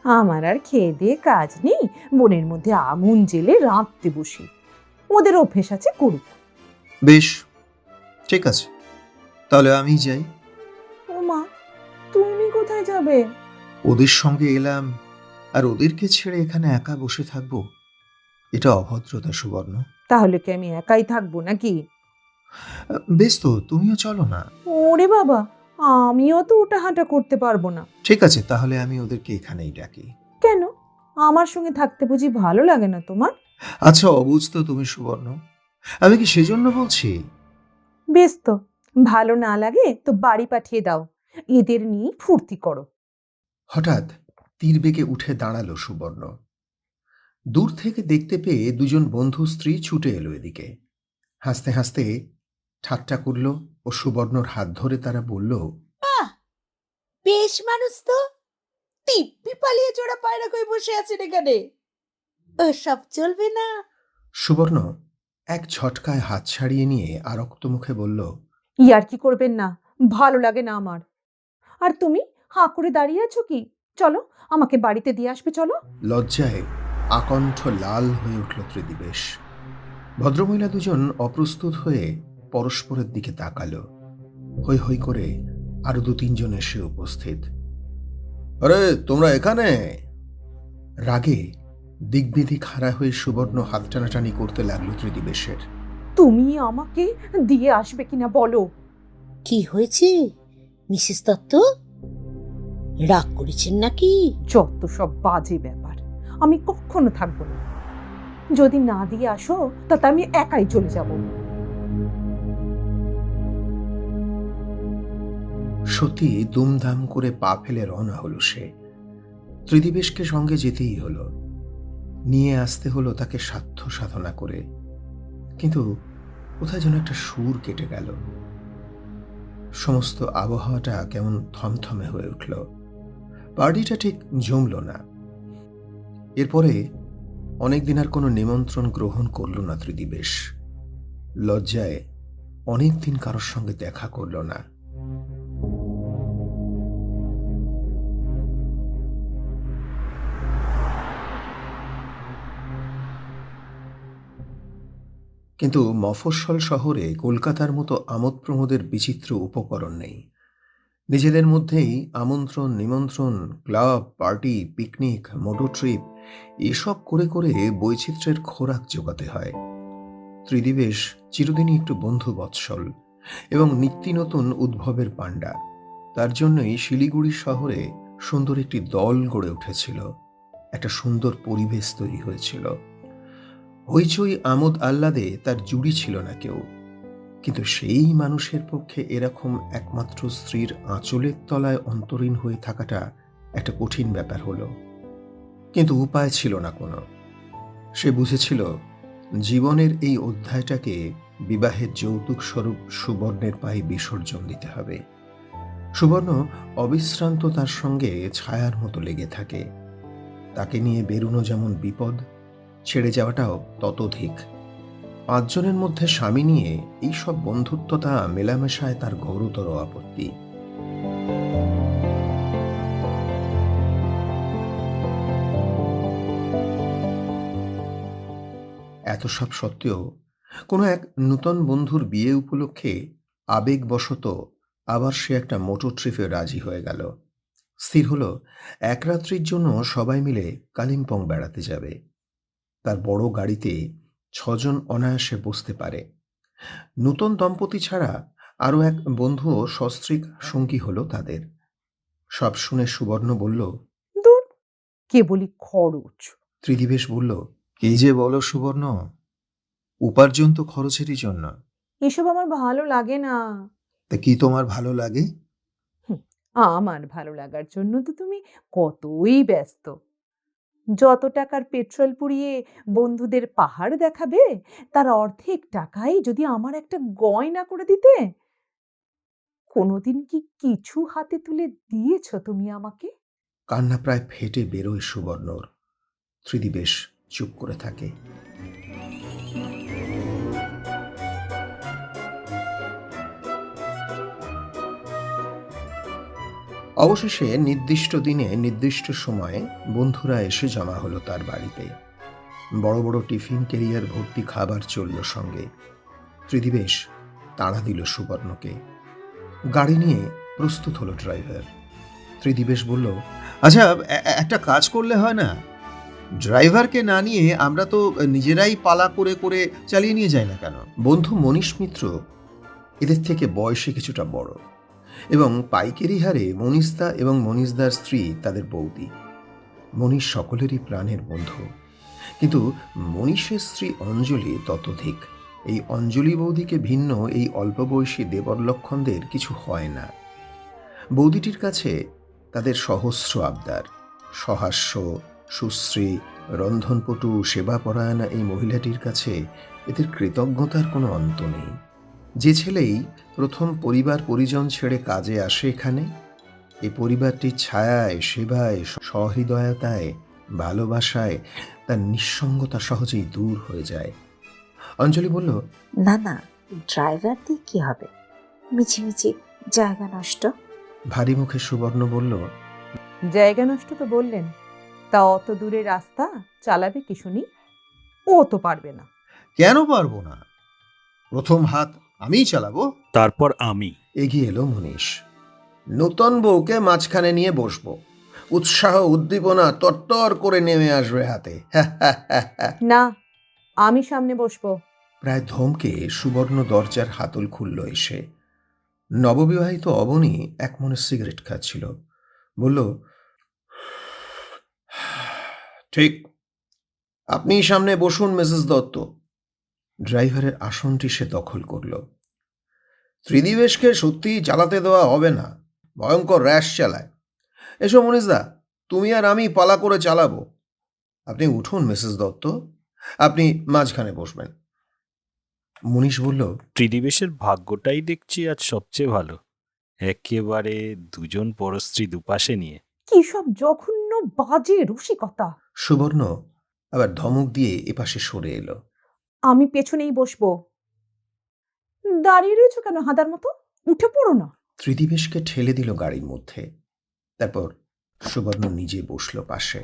আমার আর খেয়ে দিয়ে কাজ নেই, বনের মধ্যে আগুন জেলে রাঁধতে বসি। ওদের অভ্যেস আছে, করুক। বেশ, ঠিক আছে, তাহলে আমি যাই। ও মা, তুমি কোথায় যাবে? ওদের সঙ্গে এলাম, আর ওদেরকে ছেড়ে এখানে একা বসে থাকবো? এটা অভদ্রতা সুবর্ণ। তাহলে কি আমি একাই থাকবো নাকি? বেশ তো, তুমিও চলো না। ওরে বাবা, আমিও তো ওটা হাঁটা করতে পারবো না। ঠিক আছে, তাহলে আমি ওদেরকে এখানেই ডাকি। কেন? আমার সঙ্গে থাকতে বুঝি ভালো লাগে না তোমার? আচ্ছা, অবুঝ তো তুমি সুবর্ণ, আমি কি সেজন্য বলছি? বেশ তো, ভালো না লাগে তো বাড়ি পাঠিয়ে দাও, এদের নিয়ে ফুর্তি করো। হঠাৎ তীর বেগে উঠে দাঁড়ালো সুবর্ণ। দূর থেকে দেখতে পেয়ে দুজন বন্ধু স্ত্রী ছুটে এলো এদিকে। হাসতে হাসতে ঠাট্টা করল ও সুবর্ণর হাত ধরে তারা বলল, বেশ মানুষ তো, দিব্যি পালিয়ে জোড়া পায়রা কই বসে আছেন এখানে। সব চলবে না। সুবর্ণ এক ঝটকায় হাত ছাড়িয়ে নিয়ে আরক্ত মুখে বলল, ইয়ার কি করবেন না, ভালো লাগে না আমার। আর তুমি হাঁ করে দাঁড়িয়ে আছো কি? চলো, আমাকে বাড়িতে দিয়ে আসবে, চলো। লজ্জায় আকণ্ঠ লাল হয়ে উঠল ত্রিদিবেশ। ভদ্রমহিলা দুজন অপ্রস্তুত হয়ে পরস্পরের দিকে তাকালো। হৈ হৈ করে আরো দু তিনজন এসে উপস্থিত। আরে তোমরা এখানে? রাগে দিগ্বিদিক খাড়া হয়ে সুবর্ণ হাত টানাটানি করতে লাগলো ত্রিদিবেশের। তুমি আমাকে দিয়ে আসবে কিনা বলো। কি হয়েছে মিসেস দত্ত? রাগ করেছেন নাকি? যত সব বাজে ব্যাপার, আমি কখনো থাকবো না। যদি না দিয়ে আসো তাতে আমি একাই চলে যাব। সত্যি দুমদাম করে পা ফেলে রওনা হলো সে। ত্রিদিবেশকে সঙ্গে যেতেই হলো, নিয়ে আসতে হলো তাকে সাধ্য সাধনা করে। কিন্তু কোথায় যেন একটা সুর কেটে গেল। সমস্ত আবহাওয়াটা কেমন থমথমে হয়ে উঠল। পার্টিটা ঠিক জমল না। এরপরে অনেকদিন আর কোনো নিমন্ত্রণ গ্রহণ করল না ত্রিদিবেশ। লজ্জায় অনেকদিন কারোর সঙ্গে দেখা করল না। কিন্তু মফস্বল শহরে কলকাতার মতো আমোদ প্রমোদের বিচিত্র উপকরণ নেই। নিজেদের মধ্যেই আমন্ত্রণ নিমন্ত্রণ, club, party, picnic, motor trip এসব করে করে বৈচিত্র্যের খোরাক জোগাতে হয়। ত্রিদিবেশ চিরদিনই একটু বন্ধু বৎসল এবং নিত্য নতুন উদ্ভবের পাণ্ডা। তার জন্যই শিলিগুড়ি শহরে সুন্দর একটি দল গড়ে উঠেছিল, একটা সুন্দর পরিবেশ তৈরি হয়েছিল। হইচই আমোদ আহ্লাদে তার জুড়ি ছিল না কেউ। কিন্তু সেই মানুষের পক্ষে এরকম একমাত্র স্ত্রীর আঁচলের তলায় অন্তরীণ হয়ে থাকাটা একটা কঠিন ব্যাপার হলো। কিন্তু উপায় ছিল না কোনো। সে বুঝেছিল জীবনের এই অধ্যায়টাকে বিবাহের যৌতুক স্বরূপ সুবর্ণের পায়ে বিসর্জন দিতে হবে। সুবর্ণ অবিশ্রান্ত তার সঙ্গে ছায়ার মতো লেগে থাকে। তাকে নিয়ে বেরুনো যেমন বিপদ, ছেড়ে যাওয়াটাও ততোধিক। 5 জনের মধ্যে স্বামী নিয়ে এই সব বন্ধুত্বতা মেলামেশায় তার ঘোরতর আপত্তি। এত সব সত্ত্বেও কোনো এক নূতন বন্ধুর বিয়ে উপলক্ষে আবেগবশত আবার সে একটা মোটর ট্রিপে রাজি হয়ে গেল। স্থির হলো 1 রাত্রির জন্য সবাই মিলে কালিম্পং বেড়াতে যাবে। তার বড় গাড়িতে 6 জন অনায়াসে বসতে পারে। নূতন দম্পতি ছাড়া আরও এক বন্ধুও সস্ত্রীক সঙ্গী হলো তাদের। সব শুনে সুবর্ণ বলল, দূর, কেবলই খরচ। ত্রিদিবেশ বলল, কি যে বলো সুবর্ণ, উপার্জন তো খরচেরই জন্য। এসব আমার ভালো লাগে না। তা কি তোমার ভালো লাগে? আমার ভালো লাগার জন্য তো তুমি কতই ব্যস্ত। যত টাকার পেট্রোল পুড়িয়ে বন্ধুদের পাহাড় দেখাবে, তার অর্ধেক টাকাই যদি আমার একটা গয়না করে দিতে। কোনোদিন কি কিছু হাতে তুলে দিয়েছ তুমি আমাকে? কান্না প্রায় ফেটে বেরোয় সুবর্ণর। ত্রিদিবেশ চুপ করে থাকে। অবশেষে নির্দিষ্ট দিনে নির্দিষ্ট সময়ে বন্ধুরা এসে জমা হলো তার বাড়িতে। বড় বড় টিফিন ক্যারিয়ার ভর্তি খাবার চলল সঙ্গে। ত্রিদিবেশ তাড়া দিল সুবর্ণকে। গাড়ি নিয়ে প্রস্তুত হলো ড্রাইভার। ত্রিদিবেশ বলল, আচ্ছা, একটা কাজ করলে হয় না? ড্রাইভারকে না নিয়ে আমরা তো নিজেরাই পালা করে করে চালিয়ে নিয়ে যাই না কেন? বন্ধু মনীষ মিত্র এদের থেকে বয়সে কিছুটা বড় এবং পাইকারি হারে মনীষদা এবং মনীষদার স্ত্রী তাদের বৌদি। মনীষ সকলেরই প্রাণের বন্ধু, কিন্তু মনীষের স্ত্রী অঞ্জলি ততোধিক। এই অঞ্জলি বৌদিকে ভিন্ন এই অল্প বয়সী দেবরলক্ষণদের কিছু হয় না। বৌদিটির কাছে তাদের সহস্র আবদার। সহাস্য, সুশ্রী, রন্ধনপটু, সেবাপরায়ণা এই মহিলাটির কাছে এদের কৃতজ্ঞতার কোনো অন্ত নেই। যে ছেলেই প্রথম পরিবার পরিজন ছেড়ে কাজে আসে এখানে, এই পরিবারটির ছায়ায়, সেবায়, সহৃদয়তায়, ভালোবাসায় তার নিঃসঙ্গতা সহজেই দূর হয়ে যায়। অঞ্জলি বলল, না না, ড্রাইভার দিয়ে কি হবে? মিছিমিছি জায়গা নষ্ট। ভারী মুখে সুবর্ণ বলল, জায়গা নষ্ট তো বললেন, তা অত দূরের রাস্তা চালাবে কি শুনি? ও তো পারবে না। কেন পারবো না? প্রথম হাত আমিই চালাবো। তারপর আমি। এগিয়ে এলো মনীষ। নূতন বউকে মাঝখানে নিয়ে বসবো। উৎসাহ উদ্দীপনা তরতর করে নেমে আসবে হাতে। না, আমি সামনে বসবো। প্রায় ধমকে সুবর্ণ দরজার হাতল খুলল এসে। নববিবাহিত অবনী এক মনে সিগারেট খাচ্ছিল। বলল, ঠিক, আপনি সামনে বসুন মিসেস দত্ত। ড্রাইভারের আসনটি সে দখল করল। ত্রিদিবেশকে সত্যি চালাতে দেওয়া হবে না, ভয়ঙ্কর র্যাশ চালায়। এসো মনীষদা, তুমি আর আমি পালা করে চালাবো। আপনি উঠুন মিসেস দত্ত, আপনি মাঝখানে বসবেন। মনীষ বলল, ত্রিদিবেশের ভাগ্যটাই দেখছি আজ সবচেয়ে ভালো, একেবারে দুজন পরস্ত্রী দুপাশে নিয়ে। কি সব জঘন্য বাজে রসিকতা! সুবর্ণ আবার ধমক দিয়ে এপাশে সরে এলো। আমি পেছনেই বসবো। দাঁড়িয়ে রয়েছো কেন হাদার মতো? উঠে পড়ো না। ত্রিদিবেশকে ঠেলে দিল গাড়ির মধ্যে। তারপর সুবর্ণ নিজে বসল পাশে।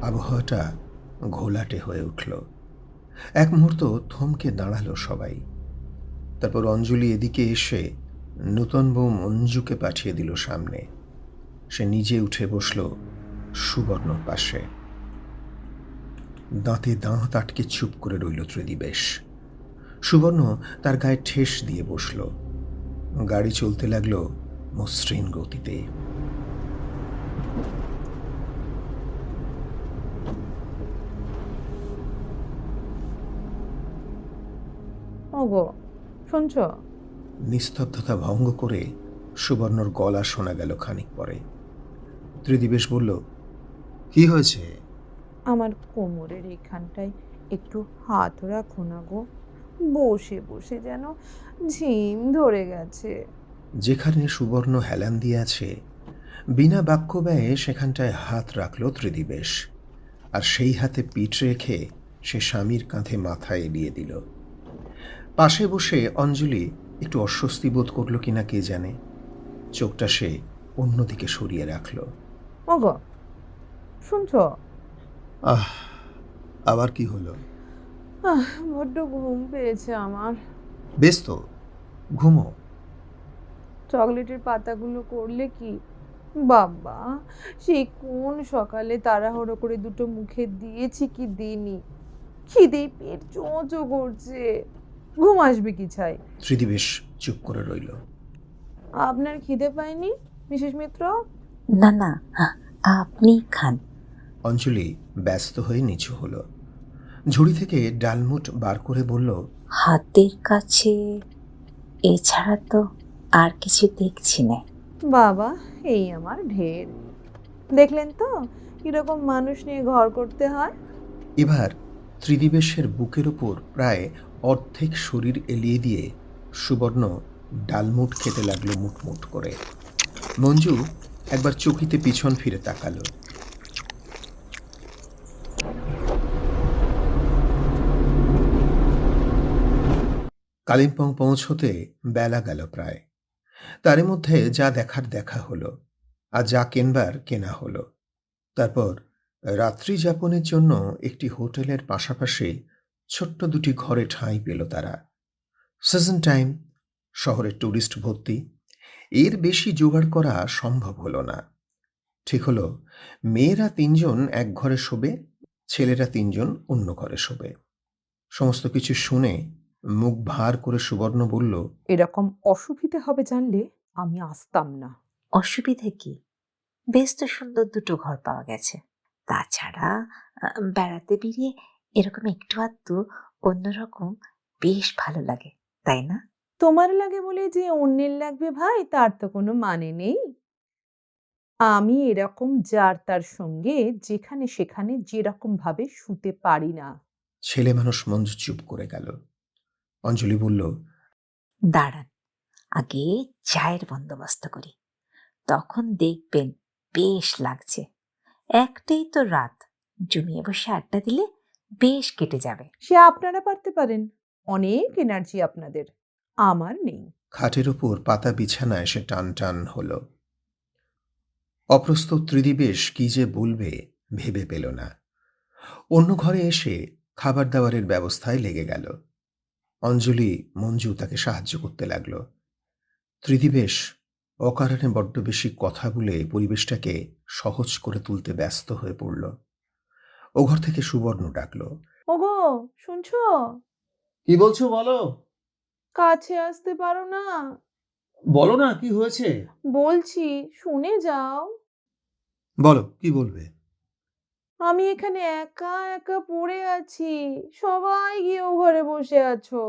আবহাওয়াটা ঘোলাটে হয়ে উঠল। এক মুহূর্ত থমকে দাঁড়ালো সবাই। তারপর অঞ্জলি এদিকে এসে নূতন বউ মঞ্জুকে পাঠিয়ে দিল সামনে। সে নিজে উঠে বসল সুবর্ণর পাশে। দাঁতে দাঁত আটকে চুপ করে রইল ত্রিদিবেশ। সুবর্ণ তার গায়ে ঠেস দিয়ে বসল। গাড়ি চলতে লাগলো মসৃণ গতিতে। ওগো শুনছ? নিস্তব্ধতা ভঙ্গ করে সুবর্ণর গলা শোনা গেল খানিক পরে। ত্রিদিবেশ বলল, কি হয়েছে? আমার কোমরের এখানটায় একটু হাত রাখো না গো, বসে বসে যেন ঝিম ধরে গেছে। যেখানে সুবর্ণ হেলান দিয়ে আছে, বিনা বাক্য ব্যয়ে সেখানটায় হাত রাখল ত্রিদিবেশ, আর সেই হাতে পিঠ রেখে সে স্বামীর কাঁধে মাথা এলিয়ে দিল। পাশে বসে অঞ্জলি একটু অস্বস্তি বোধ করল কিনা কে জানে, চোখটা সে অন্যদিকে সরিয়ে রাখল। ওগো শুনছ? আহ, আবার কি হলো? বড্ড ঘুম পেয়েছে আমার। বেশ তো, ঘুমো। চকলেটের পাতাগুলো করলে কি? বাবা, সেই কোন সকালে তাড়াহুড়ো করে দুটো মুখে দিয়েছি কি দিইনি, খিদেই পেট চোঁচো করছে। ঘুম আসবে কি ছাই? ত্রিদিবেশ চুপ করে রইল। আপনার খিদে পায়নি মিসেস মিত্র? না না, আপনি খান। অঞ্জলি ব্যস্ত হয়ে নিচু হলো, ঝুড়ি থেকে ডালমুট বার করে বলল, হাতের কাছে এছাড়া তো আর কিছু দেখছি না। বাবা, এই আমার ঢের। দেখলেন তো কিরকম মানুষ নিয়ে ঘর করতে হয়। এবার ত্রিদিবেশের বুকের ওপর প্রায় অর্ধেক শরীর এলিয়ে দিয়ে সুবর্ণ ডালমুট খেতে লাগলো মুটমুট করে। মঞ্জু একবার চকিতে পিছন ফিরে তাকালো। কালিম্পং পৌঁছতে বেলা গেল প্রায়। তার মধ্যে যা দেখার দেখা হলো, আর যা কেনবার কেনা হলো। তারপর রাত্রি যাপনের জন্য একটি হোটেলের পাশাপাশি ছোট্ট দুটি ঘরে ঠাঁই পেল তারা। সিজন টাইম, শহরের ট্যুরিস্ট ভর্তি, এর বেশি জোগাড় করা সম্ভব হলো না। ঠিক হলো, মেয়েরা 3 জন এক ঘরে শোবে, ছেলেরা 3 জন অন্য ঘরে শোবে। সমস্ত কিছু শুনে মুখ ভার করে সুবর্ণ বলল, এরকম অসুবিধে হবে জানলে আমি আসতাম না। অসুবিধে কি? বেশ তো সুন্দর দুটো ঘর পাওয়া গেছে। তাছাড়া বেড়াতে বেরিয়ে এরকম একটু আধটু অন্যরকম বেশ ভালো লাগে, তাই না? তোমার লাগে বলে যে অন্যের লাগবে ভাই, তার তো কোনো মানে নেই। আমি এরকম যার তার সঙ্গে যেখানে সেখানে যেরকম ভাবে শুতে পারি না। ছেলে মানুষ মঞ্জু চুপ করে গেল। অঞ্জলি বলল, দাঁড়ান, আগে চায়ের বন্দোবস্ত করি, তখন দেখবেন বেশ লাগছে। একটাই তো রাত, জমিয়ে বসে আড্ডা দিলে বেশ কেটে যাবে। সে আপনারা পারতে পারেন, অনেক এনার্জি আপনাদের, আমার নেই। খাটের উপর পাতা বিছানায় সে টান টান হলো। অপ্রস্তুত ত্রিদিবেশ কি যে বলবে ভেবে পেল না। অন্য ঘরে এসে খাবার দাবারের ব্যবস্থায় লেগে গেল। অঞ্জলি মঞ্জু তাকে সাহায্য করতে লাগলো। ত্রিদিবেশ অকারণে বড্ড বেশি কথা বলে পরিবেশটাকে সহজ করে তুলতে ব্যস্ত হয়ে পড়ল। ও ঘর থেকে সুবর্ণ ডাকলো, ওগো শুনছো? কি বলছো বলো? কাছে আসতে পারো না? বলো না কি হয়েছে? বলছি, শুনে যাও। বলো কি বলবে? আমি এখানে একা একা পড়ে আছি, সবাই গিয়ে ও ঘরে বসে আছো।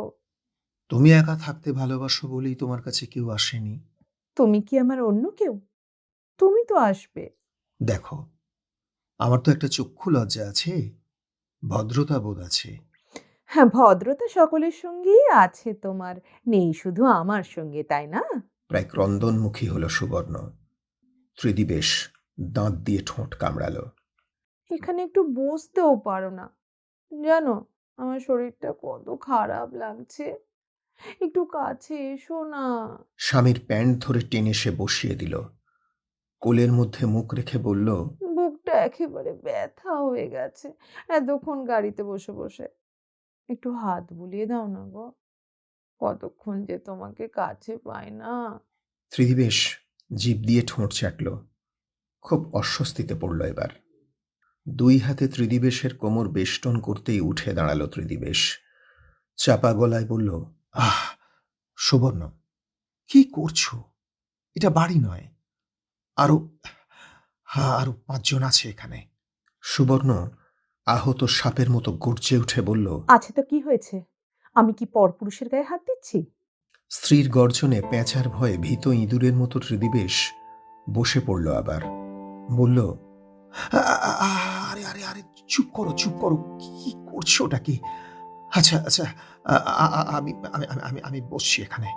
তুমি একা থাকতে ভালোবাসো বলেই তোমার কাছে কেউ আসেনি। তুমি কি আমার অন্য কেউ? তুমি তো আসবে। দেখো, আমার তো একটা চক্ষু লজ্জা আছে, ভদ্রতা বোধ আছে। হ্যাঁ, ভদ্রতা সকলের সঙ্গেই আছে তোমার, নেই শুধু আমার সঙ্গে, তাই না? প্রায় ক্রন্দনমুখী হলো সুবর্ণ। ত্রিদিবেশ দাঁত দিয়ে ঠোঁট কামড়ালো। এখানে একটু বসতেও পারো না? জানো আমার শরীরটা কত খারাপ লাগছে, একটু কাছে এসো না। স্বামীর প্যান্ট ধরে টেনে সে বসিয়ে দিল। কোলের মধ্যে মুখ রেখে বলল, বুকটা একেবারে ব্যথা হয়ে গেছে এতক্ষণ গাড়িতে বসে বসে। একটু হাত বুলিয়ে দাও না গো, কতক্ষণ যে তোমাকে কাছে পাই না। ত্রিদিবেশ জিভ দিয়ে ঠোঁট চাটল। খুব অস্বস্তিতে পড়ল এবার। 2 হাতে ত্রিদিবেশের কোমর বেষ্টন করতেই উঠে দাঁড়ালো ত্রিদিবেশ। চাপা গলায় বলল, আহ সুবর্ণ, কি করছো? এটা বাড়ি নয়। আরো আরো 5 জন আছে এখানে। সুবর্ণ আহত সাপের মতো গর্জে উঠে বলল, আচ্ছা তো কি হয়েছে? আমি কি পরপুরুষের গায়ে হাত দিচ্ছি? স্ত্রীর গর্জনে প্যাঁচার ভয়ে ভীত ইঁদুরের মতো ত্রিদিবেশ বসে পড়ল আবার। বলল, আরে আরে আরে, চুপ করো চুপ করো, কি করছো ওটা কি? আচ্ছা আচ্ছা, আমি আমি আমি আমি বসছি এখানে।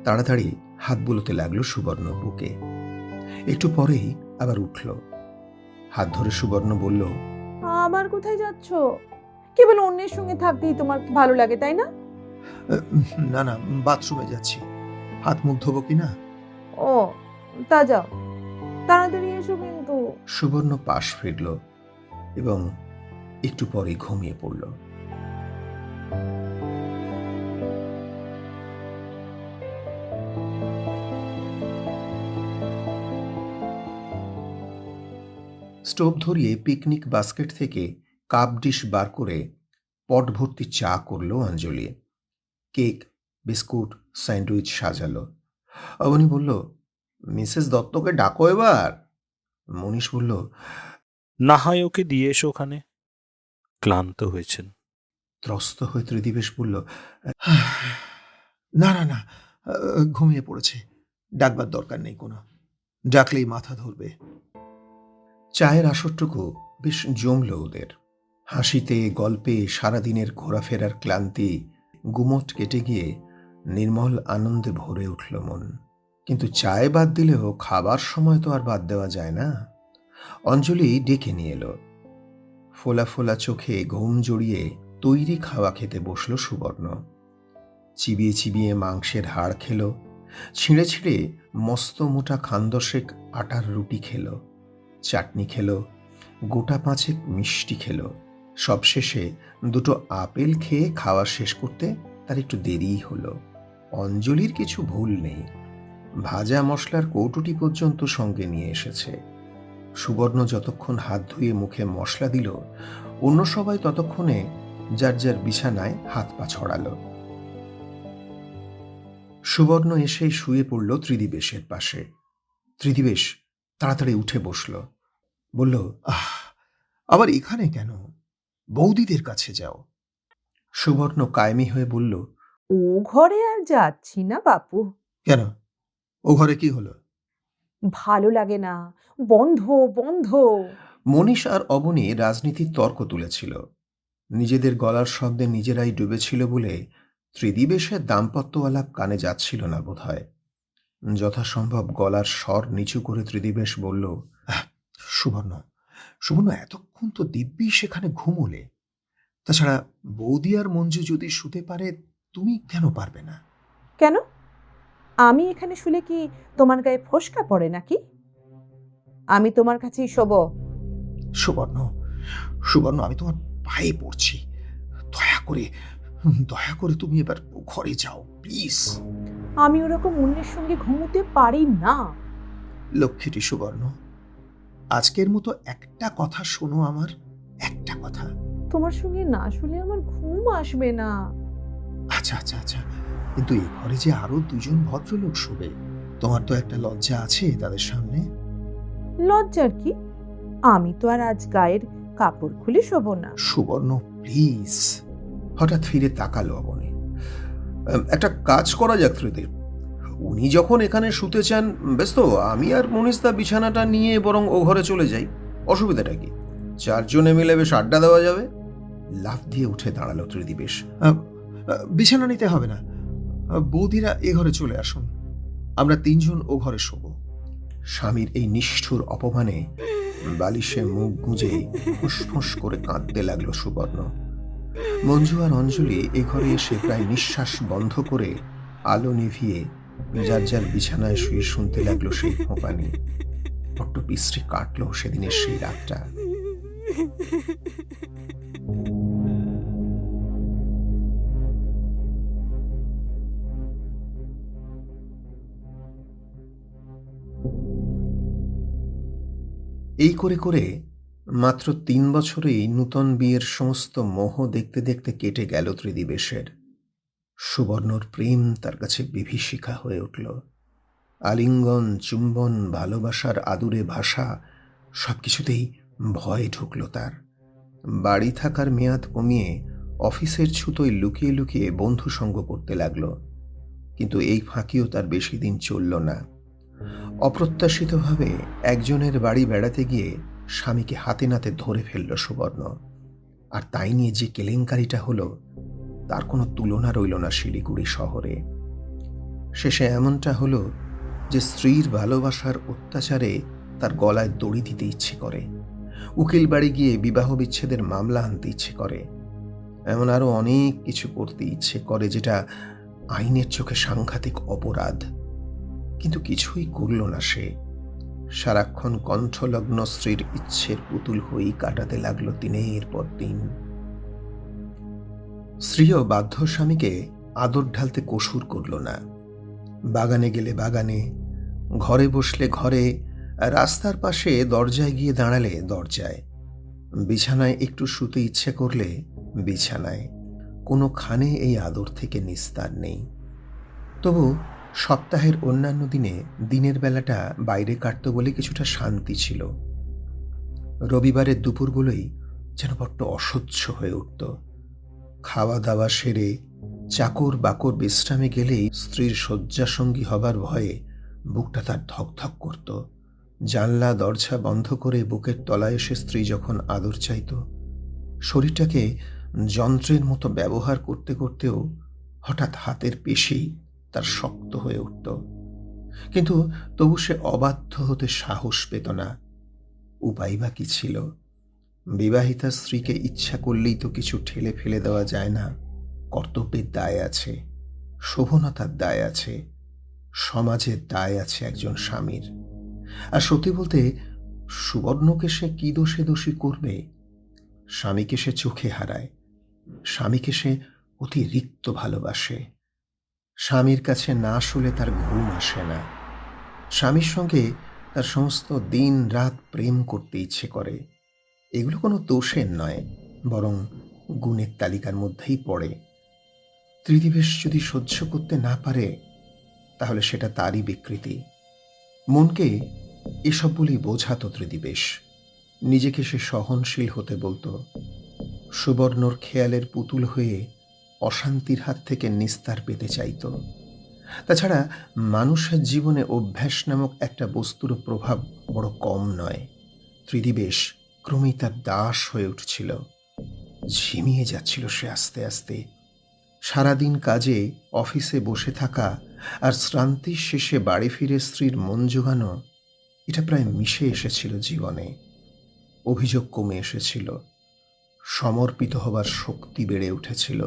তাড়াতাড়ি হাত বুলোতে লাগলো সুবর্ণ বুকে। একটু পরেই আবার উঠল। হাত ধরে সুবর্ণ বলল, আবার কোথায় যাচ্ছ? কেবল অন্যের সঙ্গে থাকতেই তোমার ভালো লাগে, তাই না? না না, বাথরুমে যাচ্ছি, হাত মুখ ধোবো কিনা। ও, তা যাও, তাড়াতাড়ি এসো কিন্তু। সুবর্ণ পাশ ফিরল এবং একটু পরেই ঘুমিয়ে পড়ল। স্টোভ ধরিয়ে পিকনিক বাস্কেট থেকে কাপ ডিশ বার করে পট ভর্তি চা করলো অঞ্জলি। কেক, বিস্কুট, স্যান্ডউইচ সাজালো। অবনী বলল, মিসেস দত্তকে ডাকো এবার। মনীষ বলল, না হয় ওকে দিয়ে এসো ওখানে, ক্লান্ত হয়েছেন। ত্রস্ত হয়ে ত্রিদিবেশ বলল, না না না, ঘুমিয়ে পড়েছে, ডাকবার দরকার নেই কোনো, ডাকলেই মাথা ধরবে। চায়ের আসরটুকু বেশ জমল ওদের। হাসিতে গল্পে সারাদিনের ঘোরাফেরার ক্লান্তি গুমট কেটে গিয়ে নির্মল আনন্দে ভরে উঠল মন। কিন্তু চায় বাদ দিলেও খাবার সময় তো আর বাদ দেওয়া যায় না। অঞ্জলি ডেকে নিয়ে এলো। ফোলা ফোলা চোখে ঘুম জড়িয়ে তৈরি খাওয়া খেতে বসল সুবর্ণ। চিবিয়ে চিবিয়ে মাংসের হাড় খেল, ছিঁড়ে ছিঁড়ে মস্ত মোটা খান্দশেক আটার রুটি খেল, চাটনি খেল, গোটা পাঁচেক মিষ্টি খেল। সবশেষে দুটো আপেল খেয়ে খাওয়া শেষ করতে তার একটু দেরিই হলো। অঞ্জলির কিছু ভুল নেই, ভাজা মশলার কৌটোটি পর্যন্ত সঙ্গে নিয়ে এসেছে। সুবর্ণ যতক্ষণ হাত ধুয়ে মুখে মশলা দিল, অন্য সবাই ততক্ষণে যার যার বিছানায় হাত পা ছড়ালো। সুবর্ণ এসে শুয়ে পড়ল ত্রিদিবেশের পাশে। ত্রিদিবেশ তাড়াতাড়ি উঠে বসল। বলল, আবার এখানে কেন? বৌদিদের কাছে যাও। সুবর্ণ কায়েমি হয়ে বলল, ও ঘরে আর যাচ্ছি না বাপু। কেন? ও ঘরে কি হলো? ভালো লাগে না, বন্ধ বন্ধ। মনীষ আর অবনী রাজনীতির তর্ক তুলেছিল। নিজেদের গলার শব্দে নিজেরাই ডুবেছিল বলে ত্রিদিবেশের দাম্পত্য আলাপ কানে যাচ্ছিল না বোধহয়। যথাসম্ভব গলার স্বর নিচু করে ত্রিদিবেশ বলল, সুবর্ণ সুবর্ণ, এতক্ষণ তো দিব্যি সেখানে ঘুমোলে। তাছাড়া বৌদি আর মঞ্জু যদি শুতে পারে, তুমি কেন পারবে না? কেন? আমি এখানে শুলে কি তোমার গায়ে ফোসকা পড়ে নাকি? আমি তোমার কাছেই শোব। সুবর্ণ সুবর্ণ, আমি তোমার পায়ে পড়ছি, দয়া করে তুমি এবার ঘরে যাও প্লিজ। আমি ওরকম অন্যের সঙ্গে ঘুমোতে পারি না। লক্ষ্মীটি সুবর্ণ, আজকের মতো একটা কথা শোনো আমার, একটা কথা। তোমার সঙ্গে না শুলে আমার ঘুম আসবে না। আচ্ছা আচ্ছা আচ্ছা, কিন্তু এই ঘরে যে আরো দুজন ভদ্রলোক শোবে, তোমার তো একটা লজ্জা আছে তাদের সামনে। লজ্জার কি? আমি তো আর আজ গায়ের কাপড় খুলে শোবো না। সুবর্ণ প্লিজ। হঠাৎ ফিরে তাকালো অবনী। একটা কাজ করা যাক ত্রিদীপ, উনি যখন এখানে শুতে চান, বেশ তো, আমি আর মনীষদা বিছানাটা নিয়ে বরং ও ঘরে চলে যাই, অসুবিধাটা কি? চারজনে মিলে বেশ আড্ডা দেওয়া যাবে। লাফ দিয়ে উঠে দাঁড়ালো ত্রিদিবেশ। বিছানা নিতে হবে না, বৌদিরা এ ঘরে চলে আসুন, আমরা তিনজন ও ঘরে শোবো। স্বামীর এই নিষ্ঠুর অপমানে বালিশে মুখ গুঁজে ফুসফুস করে কাঁদতে লাগলো সুবর্ণ। মঞ্জু আর অঞ্জলি এ ঘরে এসে প্রায় নিঃশ্বাস বন্ধ করে আলো নিভিয়ে যার যার বিছানায় শুয়ে শুনতে লাগলো সেই ফোঁপানি। বড্ড বিশ্রী কাটলো সেদিনের সেই রাতটা। এই করে করে মাত্র ৩ বছরেই নূতন বিয়ের সমস্ত মোহ দেখতে দেখতে কেটে গেল ত্রিদিবেশের। সুবর্ণর প্রেম তার কাছে বিভীষিকা হয়ে উঠল। আলিঙ্গন, চুম্বন, ভালোবাসার আদুরে ভাষা সবকিছুতেই ভয় ঢুকল তার। বাড়ি থাকার মেয়াদ কমিয়ে অফিসের ছুতোয় লুকিয়ে লুকিয়ে বন্ধু সঙ্গ করতে লাগলো। কিন্তু এই ফাঁকিও তার বেশি দিন চলল না। অপ্রত্যাশিতভাবে একজনের বাড়ি বেড়াতে গিয়ে স্বামীকে হাতে নাতে ধরে ফেলল সুবর্ণ। আর তাই নিয়ে যে কেলেঙ্কারিটা হলো তার কোনো তুলনা রইল না শিলিগুড়ি শহরে। শেষে এমনটা হলো যে স্ত্রীর ভালোবাসার অত্যাচারে তার গলায় দড়ি দিতে ইচ্ছে করে, উকিল বাড়ি গিয়ে বিবাহ বিচ্ছেদের মামলা আনতে ইচ্ছে করে, এমন আরো অনেক কিছু করতে ইচ্ছে করে যেটা আইনের চোখে সাংঘাতিক অপরাধ। কিন্তু কিছুই করল না সে। সারাক্ষণ কণ্ঠলগ্ন স্ত্রীর ইচ্ছের পুতুল হয়েই কাটাতে লাগলো দিনের পর দিন। স্ত্রীও বাধ্য স্বামীকে আদর ঢালতে কসুর করল না। বাগানে গেলে বাগানে, ঘরে বসলে ঘরে, রাস্তার পাশে দরজায় গিয়ে দাঁড়ালে দরজায়, বিছানায় একটু শুতে ইচ্ছে করলে বিছানায়, কোনোখানে এই আদর থেকে নিস্তার নেই। তবু সপ্তাহের অন্যান্য দিনে দিনের বেলাটা বাইরে কাটত বলে কিছুটা শান্তি ছিল। রবিবারের দুপুরগুলোই যেন বড্ড অসহ্য হয়ে উঠত। খাওয়া দাওয়া সেরে চাকর বাকর বিশ্রামে গেলেই স্ত্রীর শয্যাসঙ্গী হবার ভয়ে বুকটা তার ধকধক করত। জানলা দরজা বন্ধ করে বুকের তলায় এসে স্ত্রী যখন আদর চাইত, শরীরটাকে যন্ত্রের মতো ব্যবহার করতে করতেও হঠাৎ হাতের পেশি তার শক্ত হয়ে উঠত। কিন্তু তবু সে অবাধ্য হতে সাহস পেত না। উপায় বা কি ছিল? বিবাহিতা স্ত্রীকে ইচ্ছা করলেই তো কিছু ঠেলে ফেলে দেওয়া যায় না। কর্তব্যের দায় আছে, শোভনতার দায় আছে, সমাজের দায় আছে একজন স্বামীর। আর সত্যি বলতে সুবর্ণকে সে কি দোষে দোষী করবে? স্বামীকে সে চোখে হারায়, স্বামীকে সে অতিরিক্ত ভালোবাসে। স্বামীর কাছে না শুলে তার ঘুম আসে না। স্বামীর সঙ্গে তার সমস্ত দিন রাত প্রেম করতে ইচ্ছে করে। এগুলো কোনো দোষের নয়, বরং গুণের তালিকার মধ্যেই পড়ে। ত্রিদিবেশ যদি সহ্য করতে না পারে তাহলে সেটা তারই বিকৃতি। মনকে এসব বলেই বোঝাতো ত্রিদিবেশ। নিজেকে সে সহনশীল হতে বলতো। সুবর্ণর খেয়ালের পুতুল হয়ে অশান্তির হাত থেকে নিস্তার পেতে চাইত। তাছাড়া মানুষের জীবনে অভ্যাস নামক একটা বস্তুর প্রভাব বড় কম নয়। ত্রিদিবেশ ক্রমেই তার দাস হয়ে উঠছিল। ঝিমিয়ে যাচ্ছিল সে আস্তে আস্তে। সারাদিন কাজে অফিসে বসে থাকা আর শ্রান্তির শেষে বাড়ি ফিরে স্ত্রীর মন জোগানো, এটা প্রায় মিশে এসেছিল জীবনে। অভিযোগ কমে এসেছিল, সমর্পিত হবার শক্তি বেড়ে উঠেছিল।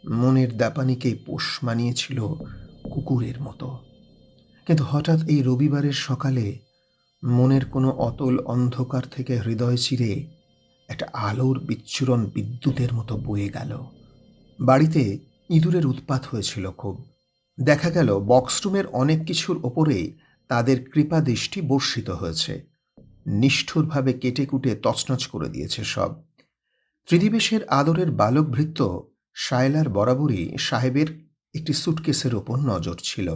মনের দাপানিকে পোষ মানিয়েছিল কুকুরের মতো। কিন্তু হঠাৎ এই রবিবারের সকালে মনের কোনো অতল অন্ধকার থেকে হৃদয় চিরে একটা আলোর বিচ্ছুরণ বিদ্যুতের মতো বয়ে গেল। বাড়িতে ইঁদুরের উৎপাত হয়েছিল খুব। দেখা গেল বক্সরুমের অনেক কিছুর ওপরেই তাদের কৃপা দৃষ্টি বর্ষিত হয়েছে। নিষ্ঠুরভাবে কেটে কুটে তছনছ করে দিয়েছে সব। ত্রিদিবেশের আদরের বালক ভৃত্য শায়লার বরাবরই সাহেবের একটি সুটকেসের ওপর নজর ছিল।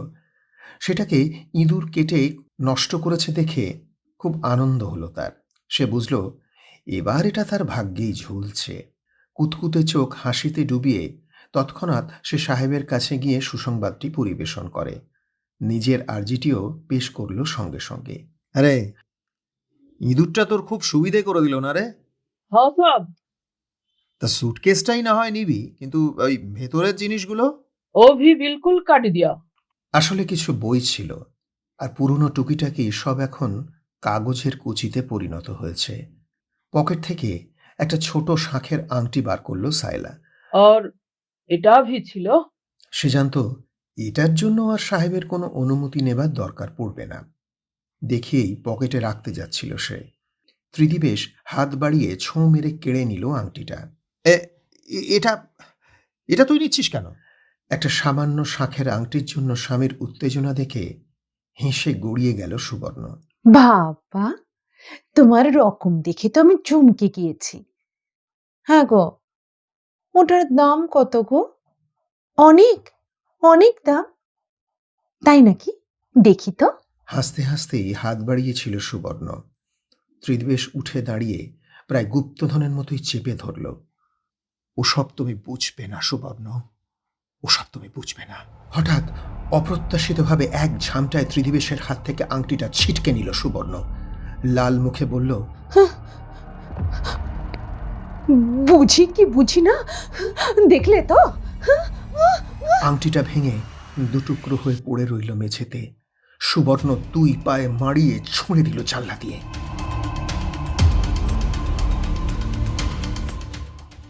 সেটাকে ইঁদুর কেটে নষ্ট করেছে দেখে খুব আনন্দ হলো তার। সে বুঝল এবার এটা তার ভাগ্যেই ঝুলছে। কুতকুতে চোখ হাসিতে ডুবিয়ে তৎক্ষণাৎ সে সাহেবের কাছে গিয়ে সুসংবাদটি পরিবেশন করে। নিজের আর্জিটিও পেশ করল সঙ্গে সঙ্গে। আরে, ইঁদুরটা তোর খুব সুবিধে করে দিল না রে? हाँ साहब, তা সুটকেসটাই না হয় নিবি, কিন্তু ওই ভেতরের জিনিসগুলো? वो भी बिल्कुल काट दिया। আসলে কিছু বই ছিল, আর পুরনো টুকিটাকি সব এখন কাগজের কুচিতে পরিণত হয়েছে। পকেট থেকে একটা ছোট শাঁখের আংটি বার করলো সায়লা। और এটা भी ছিল। সে জানত এটার জন্য আর সাহেবের কোনো অনুমতি নেবার দরকার পড়বে না। দেখেই পকেটে রাখতে যাচ্ছিল সে। ত্রিদিবেশ হাত বাড়িয়ে ছোঁ মেরে কেড়ে নিল আংটিটা। এটা এটা তুই নিচ্ছিস কেন? একটা সামান্য শাঁখের আংটির জন্য স্বামীর উত্তেজনা দেখে হেসে গড়িয়ে গেল সুবর্ণ। বাবা, তোমার রকম দেখে তো আমি চমকে গিয়েছি। হ্যাঁ গো, ওটার দাম কত গো? অনেক অনেক দাম, তাই নাকি? দেখি তো। হাসতে হাসতেই হাত বাড়িয়েছিল সুবর্ণ। ত্রিদিবেশ উঠে দাঁড়িয়ে প্রায় গুপ্তধনের মতোই চেপে ধরল। ওসব তুমি বুঝবে না সুবর্ণ, ওসব তুমি বুঝবে না। হঠাৎ অপ্রত্যাশিতভাবে এক ঝামটায় ত্রিদিবেশের হাত থেকে আংটিটা ছিটকে নিল সুবর্ণ। লাল মুখে বলল, বুঝি কি বুঝি না, দেখলে তো? আংটিটা ভেঙে দুটুকরো হয়ে পড়ে রইল মেঝেতে। সুবর্ণ 2 পায়ে মারিয়ে ছুঁড়ে দিল জানলা দিয়ে।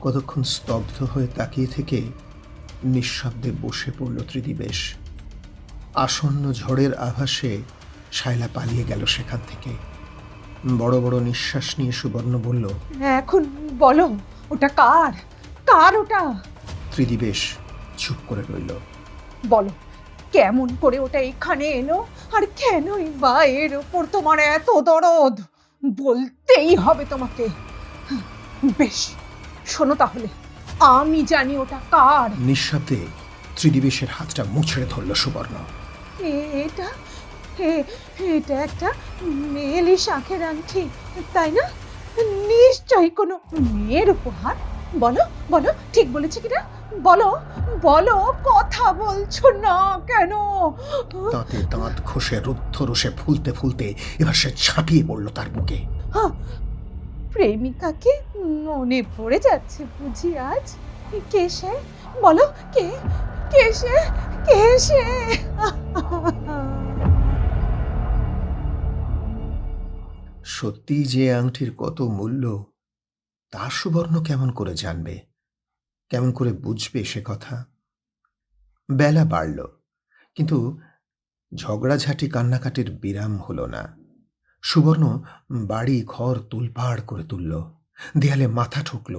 কতক্ষণ স্তব্ধ হয়ে তাকিয়ে থেকে নিঃশব্দে বসে পড়ল ত্রিদিবেশ। আসন্ন ঝড়ের আভাসে শায়লা পালিয়ে গেল সেখান থেকে। বড় বড় নিঃশ্বাস নিয়ে সুবর্ণ বলল, এখন বলো, ওটা কার? কার ওটা? ত্রিদিবেশ চুপ করে রইল। বলো, কেমন করে ওটা এখানে এলো, আর কেনই বা এর ওপর তোমার এত দরদ? বলতেই হবে তোমাকে। বেশ, শোনো তাহলে, আমি জানি ওটা কার। নিঃশব্দে ত্রিদিবেশের হাতটা মুছড়ে ধরল সুবর্ণ। এটা এটা একটা মেয়েলি শাঁখের আংটি, তাই না? নিশ্চয়ই কোনো মেয়ের উপহার। বলো বলো, ঠিক বলেছি কিনা? বলো বলো, কথা বলছো না কেন? দাঁতে দাঁত ঘষে রুদ্ধ রোষে ফুলতে ফুলতে এবার সে ঝাঁপিয়ে পড়ল তার বুকে। প্রেমিকাকে মনে পড়ে যাচ্ছে বুঝি আজ? কে সে? বলো, কে কে সে? কে সে? সত্যি যে আংটির কত মূল্য তা সুবর্ণ কেমন করে জানবে, কেমন করে বুঝবে সে কথা? বেলা বাড়ল, কিন্তু ঝগড়াঝাটি কান্নাকাটির বিরাম হলো না। সুবর্ণ বাড়ি ঘর তুলপাড় করে তুলল, দেয়ালে মাথা ঠুকল,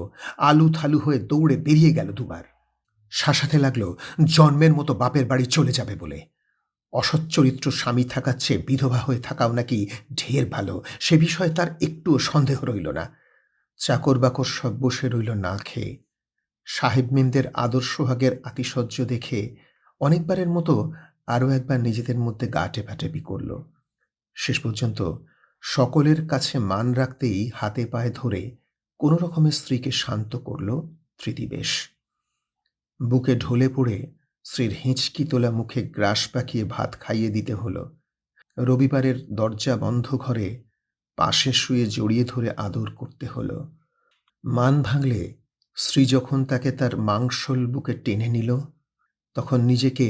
আলু থালু হয়ে দৌড়ে বেরিয়ে গেল দুবার। শাসাতে লাগলো জন্মের মতো বাপের বাড়ি চলে যাবে বলে। অসচ্চরিত্র স্বামী থাকার চেয়ে বিধবা হয়ে থাকাও নাকি ঢের ভালো, সে বিষয়ে তার একটুও সন্দেহ রইল না। চাকর বাকর সব বসে রইল না খেয়ে। সাহেব মেমদের আদর সোহাগের আতিশয্য দেখে অনেকবারের মতো আরও একবার নিজেদের মধ্যে গা টেপাটেপি করল। শেষ পর্যন্ত সকলের কাছে মান রাখতেই হাতে পায়ে ধরে কোনো রকমে স্ত্রীকে শান্ত করল ত্রিদিবেশ। বুকে ঢলে পড়ে স্ত্রীর হিঁচকি তোলা মুখে গ্রাস পাকিয়ে ভাত খাইয়ে দিতে হলো। রবিবারের দরজা বন্ধ ঘরে পাশে শুয়ে জড়িয়ে ধরে আদর করতে হলো। মান ভাঙলে স্ত্রী যখন তাকে তার মাংসল বুকে টেনে নিল, তখন নিজেকে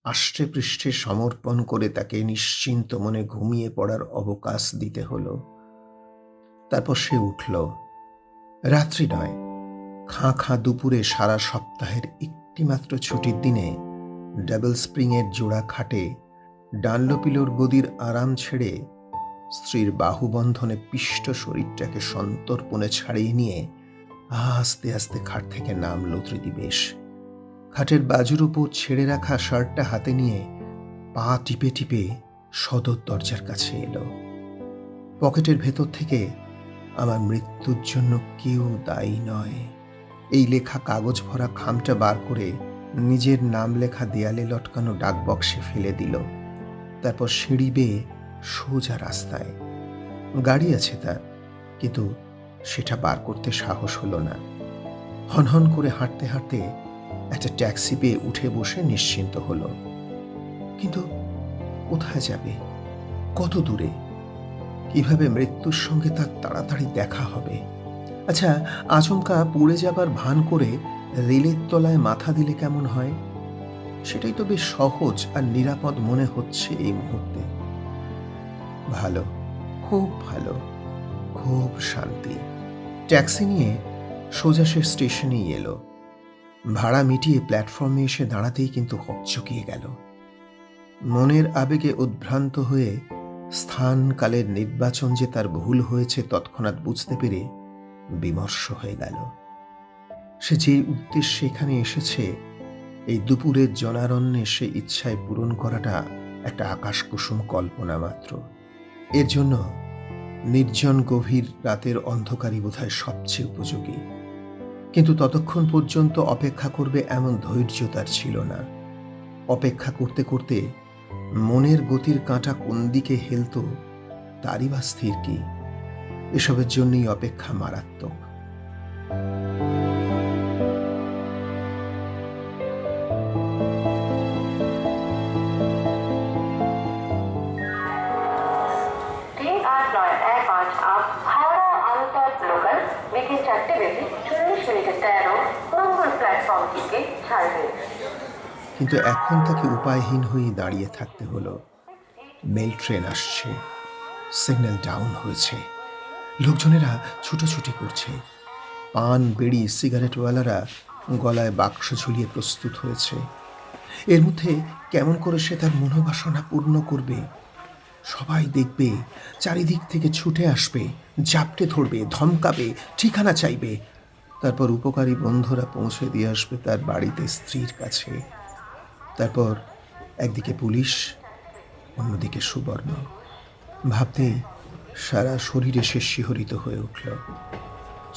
আষ্টে পৃষ্ঠে সমর্পণ করে তাকে নিশ্চিন্ত মনে ঘুমিয়ে পড়ার অবকাশ দিতে হলো। তারপর সে উঠল। রাত্রি নয়, খাঁ খাঁ দুপুরে সারা সপ্তাহের একটিমাত্র ছুটির দিনে ডাবল স্প্রিংয়ের জোড়া খাটে ডানলোপিলোর গদির আরাম ছেড়ে স্ত্রীর বাহুবন্ধনে পিষ্ট শরীরটাকে সন্তর্পণে ছাড়িয়ে নিয়ে আস্তে আস্তে খাট থেকে নামল ত্রিদিবেশ। খাটের বাজুর উপর ছেড়ে রাখা শার্টটা হাতে নিয়ে পা টিপে টিপে সদর দরজার কাছে এলো। পকেটের ভেতর থেকে আমার মৃত্যুর জন্য কেউ দায়ী নয় এই লেখা কাগজ ভরা খামটা বার করে নিজের নাম লেখা দেয়ালে লটকানো ডাকবক্সে ফেলে দিল। তারপর সিঁড়ি বেয়ে সোজা রাস্তায়। গাড়ি আছে তার, কিন্তু সেটা বার করতে সাহস হলো না। হনহন করে হাঁটতে হাঁটতে একটা ট্যাক্সি পেয়ে উঠে বসে নিশ্চিন্ত হলো। কিন্তু কোথায় যাবে, কত দূরে, কিভাবে মৃত্যুর সঙ্গে তার তাড়াতাড়ি দেখা হবে? আচ্ছা, আচমকা পড়ে যাবার ভান করে রেলের তলায় মাথা দিলে কেমন হয়? সেটাই তো বেশ সহজ আর নিরাপদ মনে হচ্ছে এই মুহূর্তে। ভালো, খুব ভালো, খুব শান্তি। ট্যাক্সি নিয়ে সোজা সে স্টেশনেই এলো। ভাড়া মিটিয়ে প্ল্যাটফর্মে এসে দাঁড়াতেই কিন্তু হকচকিয়ে গেল। মনের আবেগে উদ্ভ্রান্ত হয়ে স্থান কালের নির্বাচন যে তার ভুল হয়েছে তৎক্ষণাৎ বুঝতে পেরে বিমর্ষ হয়ে গেল। সে যে উদ্দেশ্যে এখানে এসেছে, এই দুপুরের জনারণ্যে সে ইচ্ছায় পূরণ করাটা একটা আকাশকুসুম কল্পনা মাত্র। এর জন্য নির্জন গভীর রাতের অন্ধকারই বোধহয় সবচেয়ে উপযোগী। কিন্তু ততক্ষণ পর্যন্ত অপেক্ষা করবে এমন ধৈর্য তার ছিল না। অপেক্ষা করতে করতে মনের গতির কাঁটা কোন দিকে হেলত তারই বা স্থির কি? এসবের জন্যই অপেক্ষা মারাত্মক। কিন্তু এখন তাকে উপায়হীন হয়ে দাঁড়িয়ে থাকতে হলো। মেল ট্রেন আসছে, সিগন্যাল ডাউন হয়েছে, লোকজনেরা ছুটোছুটি করছে, পান বেড়ি সিগারেটওয়ালারা গলায় বাক্স ঝুলিয়ে প্রস্তুত হয়েছে। এর মধ্যে কেমন করে সে তার মনোবাসনা পূর্ণ করবে? সবাই দেখবে, চারিদিক থেকে ছুটে আসবে, জাপটে ধরবে, ধমকাবে, ঠিকানা চাইবে। তারপর উপকারী বন্ধুরা পৌঁছে দিয়ে আসবে তার বাড়িতে স্ত্রীর কাছে। তারপর একদিকে পুলিশ, অন্যদিকে সুবর্ণ। ভাবতেই সারা শরীরে সে শিহরিত হয়ে উঠল।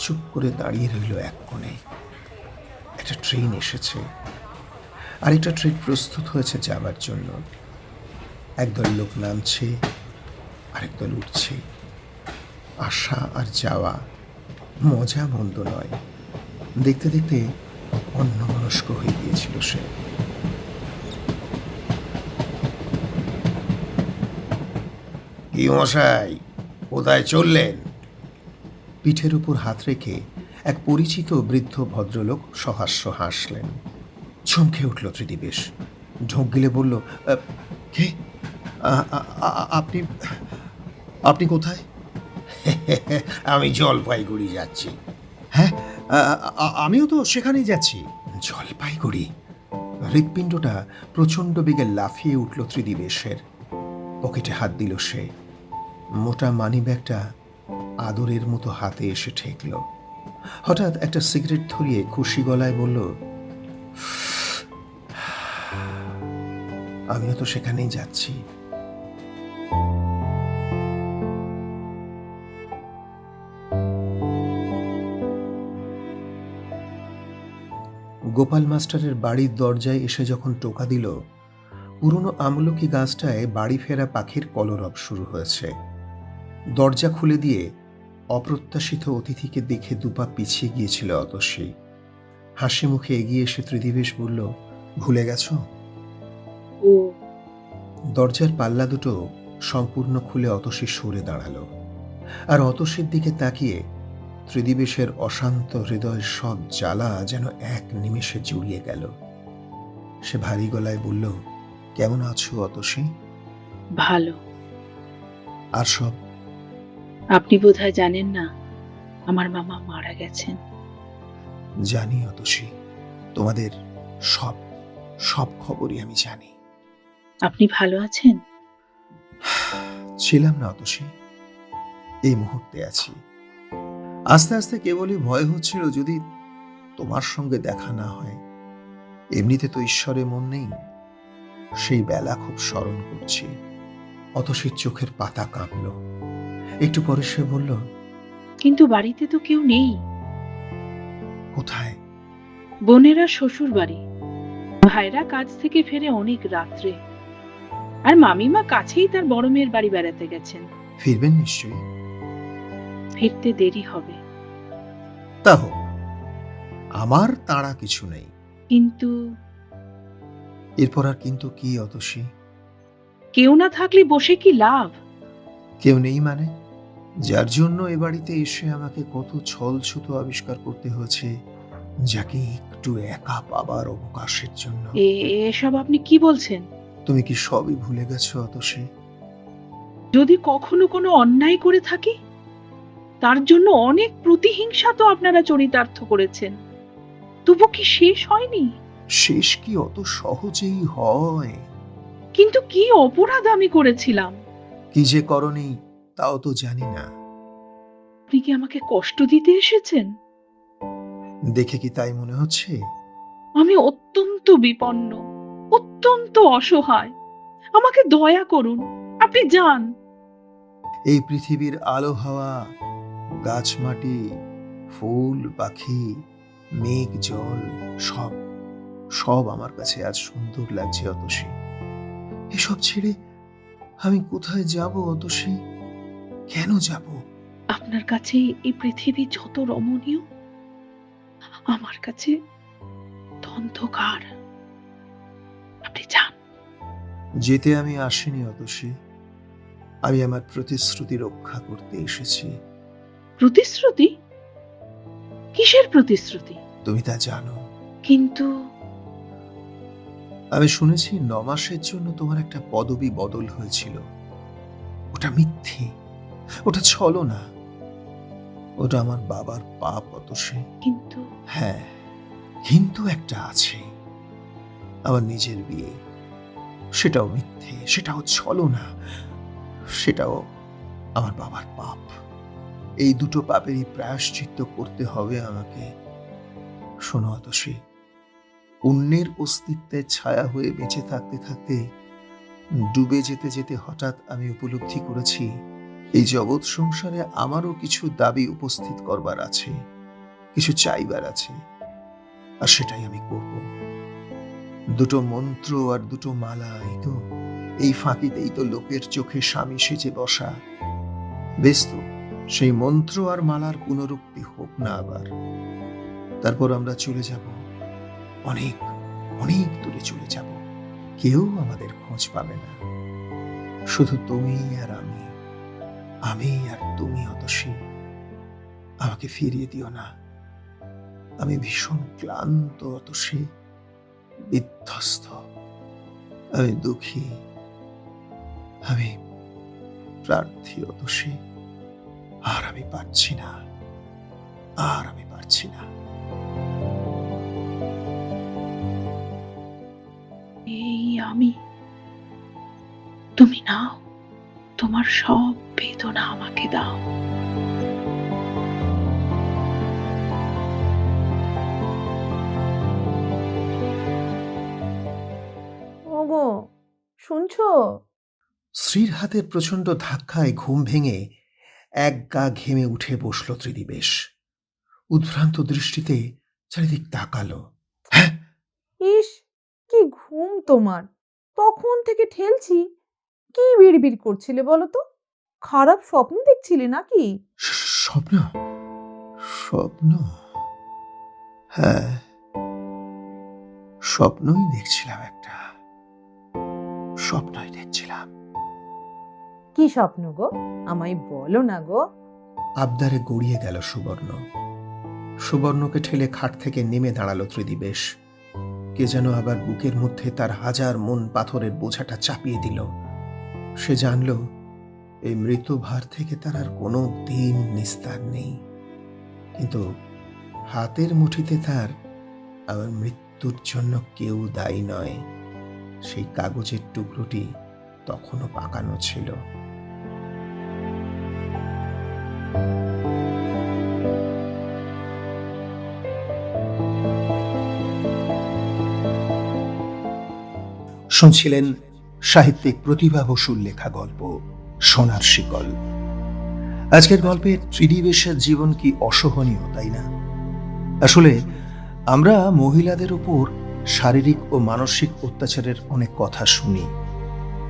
চুপ করে দাঁড়িয়ে রইল এক কোণে। একটা ট্রেন এসেছে, আরেকটা ট্রেন প্রস্তুত হয়েছে যাবার জন্য। একদল লোক নামছে, আরেক দল উঠছে। আসা আর যাওয়া মজা মন্দ নয়। দেখতে দেখতে অন্যমনস্ক হয়ে গিয়েছিল সে। কি মশাই, কোথায় চললেন? পিঠের উপর হাত রেখে এক পরিচিত বৃদ্ধ ভদ্রলোক সহাস্য হাসলেন। চমকে উঠল ত্রিদিবেশ। ঢোক গিলে বলল, কে? আপনি আপনি কোথায়? আমি জলপাইগুড়ি যাচ্ছি। হ্যাঁ, আমিও তো সেখানেই যাচ্ছি। জলপাইগুড়ি? হৃৎপিণ্ডটা প্রচণ্ড বেগে লাফিয়ে উঠল ত্রিদিবেশের। পকেটে হাত দিল সে। মোটা মানিব্যাগটা আদরের মতো হাতে এসে ঠেকল। হঠাৎ একটা সিগারেট ধরিয়ে খুশি গলায় বলল, আমিও তো সেখানেই যাচ্ছি। গোপাল মাস্টারের বাড়ির দরজায় এসে যখন টোকা দিল, পুরনো আমলকি গাছটায় বাড়ি ফেরা পাখির কলরব শুরু হয়েছে। দরজা খুলে দিয়ে অপ্রত্যাশিত অতিথিকে দেখে দুপা পিছিয়ে গিয়েছিল অতসী। হাসি মুখে এগিয়ে এসে ত্রিদিবেশ বলল, ভুলে গেছ? ও দরজার পাল্লা দুটো সম্পূর্ণ খুলে অতসী সরে দাঁড়ালো। আর অতসীর দিকে তাকিয়ে ত্রিদিবেশের অশান্ত হৃদয়ের সব জ্বালা যেন এক নিমেষে জুড়িয়ে গেল। সে ভারী গলায় বলল, কেমন আছো অতসী? ভালো। আর সব? আপনি বোধহয় জানেন না, আমার মামা মারা গেছেন। জানি অতসী, তোমাদের সব সব খবরই আমি জানি। আপনি ভালো আছেন? ছিলাম না অতসী, এই মুহূর্তে আছি। আস্তে আস্তে কেবলই ভয় হচ্ছিল যদি তোমার সঙ্গে দেখা না হয়। এমনিতে তো ঈশ্বরে মন নেই, সেই বেলা খুব স্মরণ করছি। অতসীর চোখের পাতা কাঁপল। একটু পরে সে বলল, কিন্তু বাড়িতে তো কেউ নেই। কোথায়? বোনেরা শ্বশুর বাড়ি, ভাইরা কাজ থেকে ফেরে অনেক রাত্রে, আর মামিমা কাছেই তার বড় মেয়ের বাড়ি বেড়াতে গেছেন। ফিরবেন নিশ্চয়ই? ফিরতে দেরি হবে। তা হোক, আমার তাড়া কিছু নেই। কিন্তু এরপর আর কিন্তু কি অতসী? কেউ না থাকলে বসে কি লাভ? কেউ নেই মানে? যার জন্য এ বাড়িতে এসে আমাকে কত ছলছুতো আবিষ্কার করতে হয়েছে, যাকে একটু একা পাবার অবকাশের জন্য। এসব আপনি কি বলছেন? তুমি কি সবই ভুলে গেছো অতসী? যদি কখনো কোনো অন্যায় করে থাকি, তার জন্য অনেক প্রতিহিংসা তো আপনারা চরিতার্থ করেছেন, তবু কি শেষ হয়নি? শেষ কি অত সহজেই হয়? কিন্তু কি অপরাধ আমি করেছিলাম? কি যে করনি তাও তো জানি না। আপনি কি আমাকে কষ্ট দিতে এসেছেন? দেখে কি তাই মনে হচ্ছে? আমি অত্যন্ত বিপন্ন, অত্যন্ত অসহায়। আমাকে দয়া করুন, আপনি যান। এই পৃথিবীর আলো হাওয়া, গাছ মাটি, ফুল পাখি, মেঘ জল, সব সব আমার কাছে আজ সুন্দর লাগছে অতসী। এসব ছেড়ে আমি কোথায় যাব অতসী? কেন যাব? আপনার কাছে এই পৃথিবী যত রমণীয়, আমার কাছে অন্ধকার। আপনি যান। যেতে আমি আসিনি অতসী, আমি আমার প্রতিশ্রুতি রক্ষা করতে এসেছি। প্রতিশ্রুতি? কিসের প্রতিশ্রুতি? তুমি তা জানো। কিন্তু আমি শুনেছি 9 মাসের জন্য তোমার একটা পদবি বদল হয়েছিল। ওটা মিথ্যে, ওটা ছলনা, ওটা আমার বাবার পাপ অতসী। কিন্তু হ্যাঁ, কিন্তু একটা আছে, আমার নিজের বিয়ে। সেটাও মিথ্যে, সেটাও ছলনা, সেটাও আমার বাবার পাপ। এই দুটো পাপেরই প্রায়শ্চিত্ত করতে হবে আমাকে। শোনো অতসী, অন্যের অস্তিত্বের ছায়া হয়ে বেঁচে থাকতে থাকতে ডুবে যেতে যেতে হঠাৎ আমি উপলব্ধি করেছি এই জগৎ সংসারে আমারও কিছু দাবি উপস্থিত করবার আছে, কিছু চাইবার আছে, আর সেটাই আমি করব। দুটো মন্ত্র আর দুটো মালা, এই ফাঁকিতেই তো লোকের চোখে স্বামী সেজে বসা। বেশ তো, সেই মন্ত্র আর মালার পুনরুক্তি হোক না আবার। তারপর আমরা চলে যাব, অনেক অনেক দূরে চলে যাব। কেউ আমাদের খোঁজ পাবে না, শুধু তুমি আর আমি, আমি আর তুমি অতসী। আমাকে ফিরিয়ে দিও না, আমি ভীষণ ক্লান্ত অতসী, বিধ্বস্ত, আমি দুঃখী, আমি প্রার্থী অতসী। আর আমি পারছি না, আর আমি পারছি না। এই আমি, তুমি নাও, তোমার সব বেদনা আমাকে দাও। ওগো, শুনছো? স্ত্রীর হাতের প্রচণ্ড ধাক্কায় ঘুম ভেঙে এক গা ঘেমে উঠে বসল ত্রিদিবেশ। উদ্ভ্রান্ত দৃষ্টিতে চারিদিক তাকালো। হ্যাঁ, ইস, কি ঘুম তোমার! তখন থেকে ঠেলছি। কি বিড়বিড় করছিলে বলো তো? খারাপ স্বপ্ন দেখছিলে নাকি? স্বপ্ন, স্বপ্ন, হ্যাঁ, স্বপ্নই দেখছিলাম, একটা স্বপ্নই দেখছিলাম। কি স্বপ্ন গো? আমায় বলো না গো। আবদারে গড়িয়ে গেল সুবর্ণ। সুবর্ণকে ঠেলে খাট থেকে নেমে দাঁড়ালো ত্রিদিবেশ। কে যেন আবার বুকের মধ্যে তার হাজার মন পাথরের বোঝাটা চাপিয়ে দিল। সে জানল এই মৃত ভার থেকে তার আর কোনো দিন নিস্তার নেই। কিন্তু হাতের মুঠিতে তার আমার মৃত্যুর জন্য কেউ দায়ী নয়। সেই কাগজের টুকরোটি তখনও পাকানো ছিল। শুনছিলেন সাহিত্যিক প্রতিভা বসুর লেখা গল্প সোনার শিকল। আজকের গল্পের ত্রিদিবেশের জীবন কি অসহনীয়, তাই না? আসলে আমরা মহিলাদের উপর শারীরিক ও মানসিক অত্যাচারের অনেক কথা শুনি।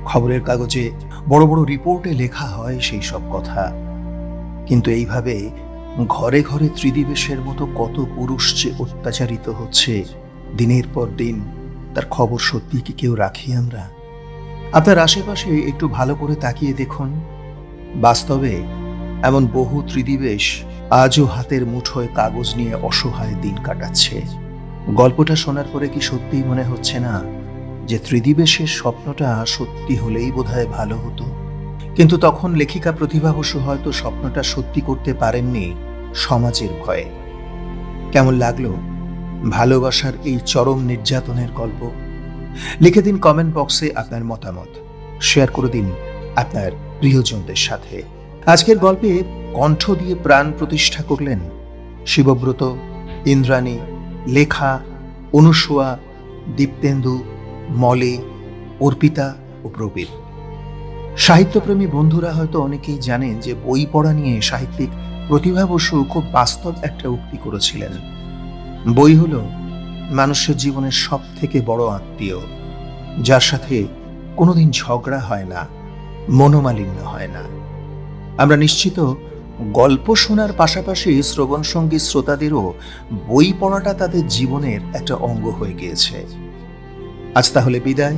খবরের কাগজে বড় বড় রিপোর্টে লেখা হয় সেই সব কথা। কিন্তু এইভাবে ঘরে ঘরে ত্রিদিবেশের মতো কত পুরুষ যে অত্যাচারিত হচ্ছে দিনের পর দিন, তার খবর সত্যি কি কেউ রাখি আমরা? আপনার আশেপাশে একটু ভালো করে তাকিয়ে দেখুন। বাস্তবে এমন বহু ত্রিদিবেশ আজও হাতের মুঠোয় কাগজ নিয়ে অসহায় দিন কাটাচ্ছে। গল্পটা শোনার পরে কি সত্যিই মনে হচ্ছে না যে ত্রিদিবেশের স্বপ্নটা সত্যি হলেই বোধহয় ভালো হতো? কিন্তু তখন লেখিকা প্রতিভা বসু হয়তো স্বপ্নটা সত্যি করতে পারেননি সমাজের ভয়ে। কেমন লাগলো ভালোবাসার এই চরম নির্যাতনের গল্প? লিখে দিন কমেন্ট বক্সে আপনার মতামত, শেয়ার করে দিন আপনার প্রিয়জনদের সাথে। আজকের গল্পে কণ্ঠ দিয়ে প্রাণ প্রতিষ্ঠা করলেন শিবব্রত, ইন্দ্রাণী, লেখা, অনুসুয়া, দীপ্তেন্দু, মলি, অর্পিতা ও প্রবীর। সাহিত্যপ্রেমী বন্ধুরা হয়তো অনেকেই জানেন যে বই পড়া নিয়ে সাহিত্যিক প্রতিভা বসু খুব বাস্তব একটা উক্তি করেছিলেন। বই হলো মানুষের জীবনের সব থেকে বড় আত্মীয়, যার সাথে কোনোদিন ঝগড়া হয় না, মনোমালিন্য হয় না। আমরা নিশ্চিত গল্প শোনার পাশাপাশি শ্রবণ সঙ্গীত শ্রোতাদেরও বই পড়াটা তাদের জীবনের একটা অঙ্গ হয়ে গিয়েছে। আজ তাহলে বিদায়।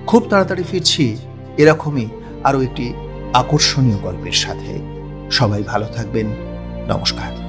খুব তাড়াতাড়ি ফিরছি এরকমই আরও একটি আকর্ষণীয় গল্পের সাথে। সবাই ভালো থাকবেন। নমস্কার।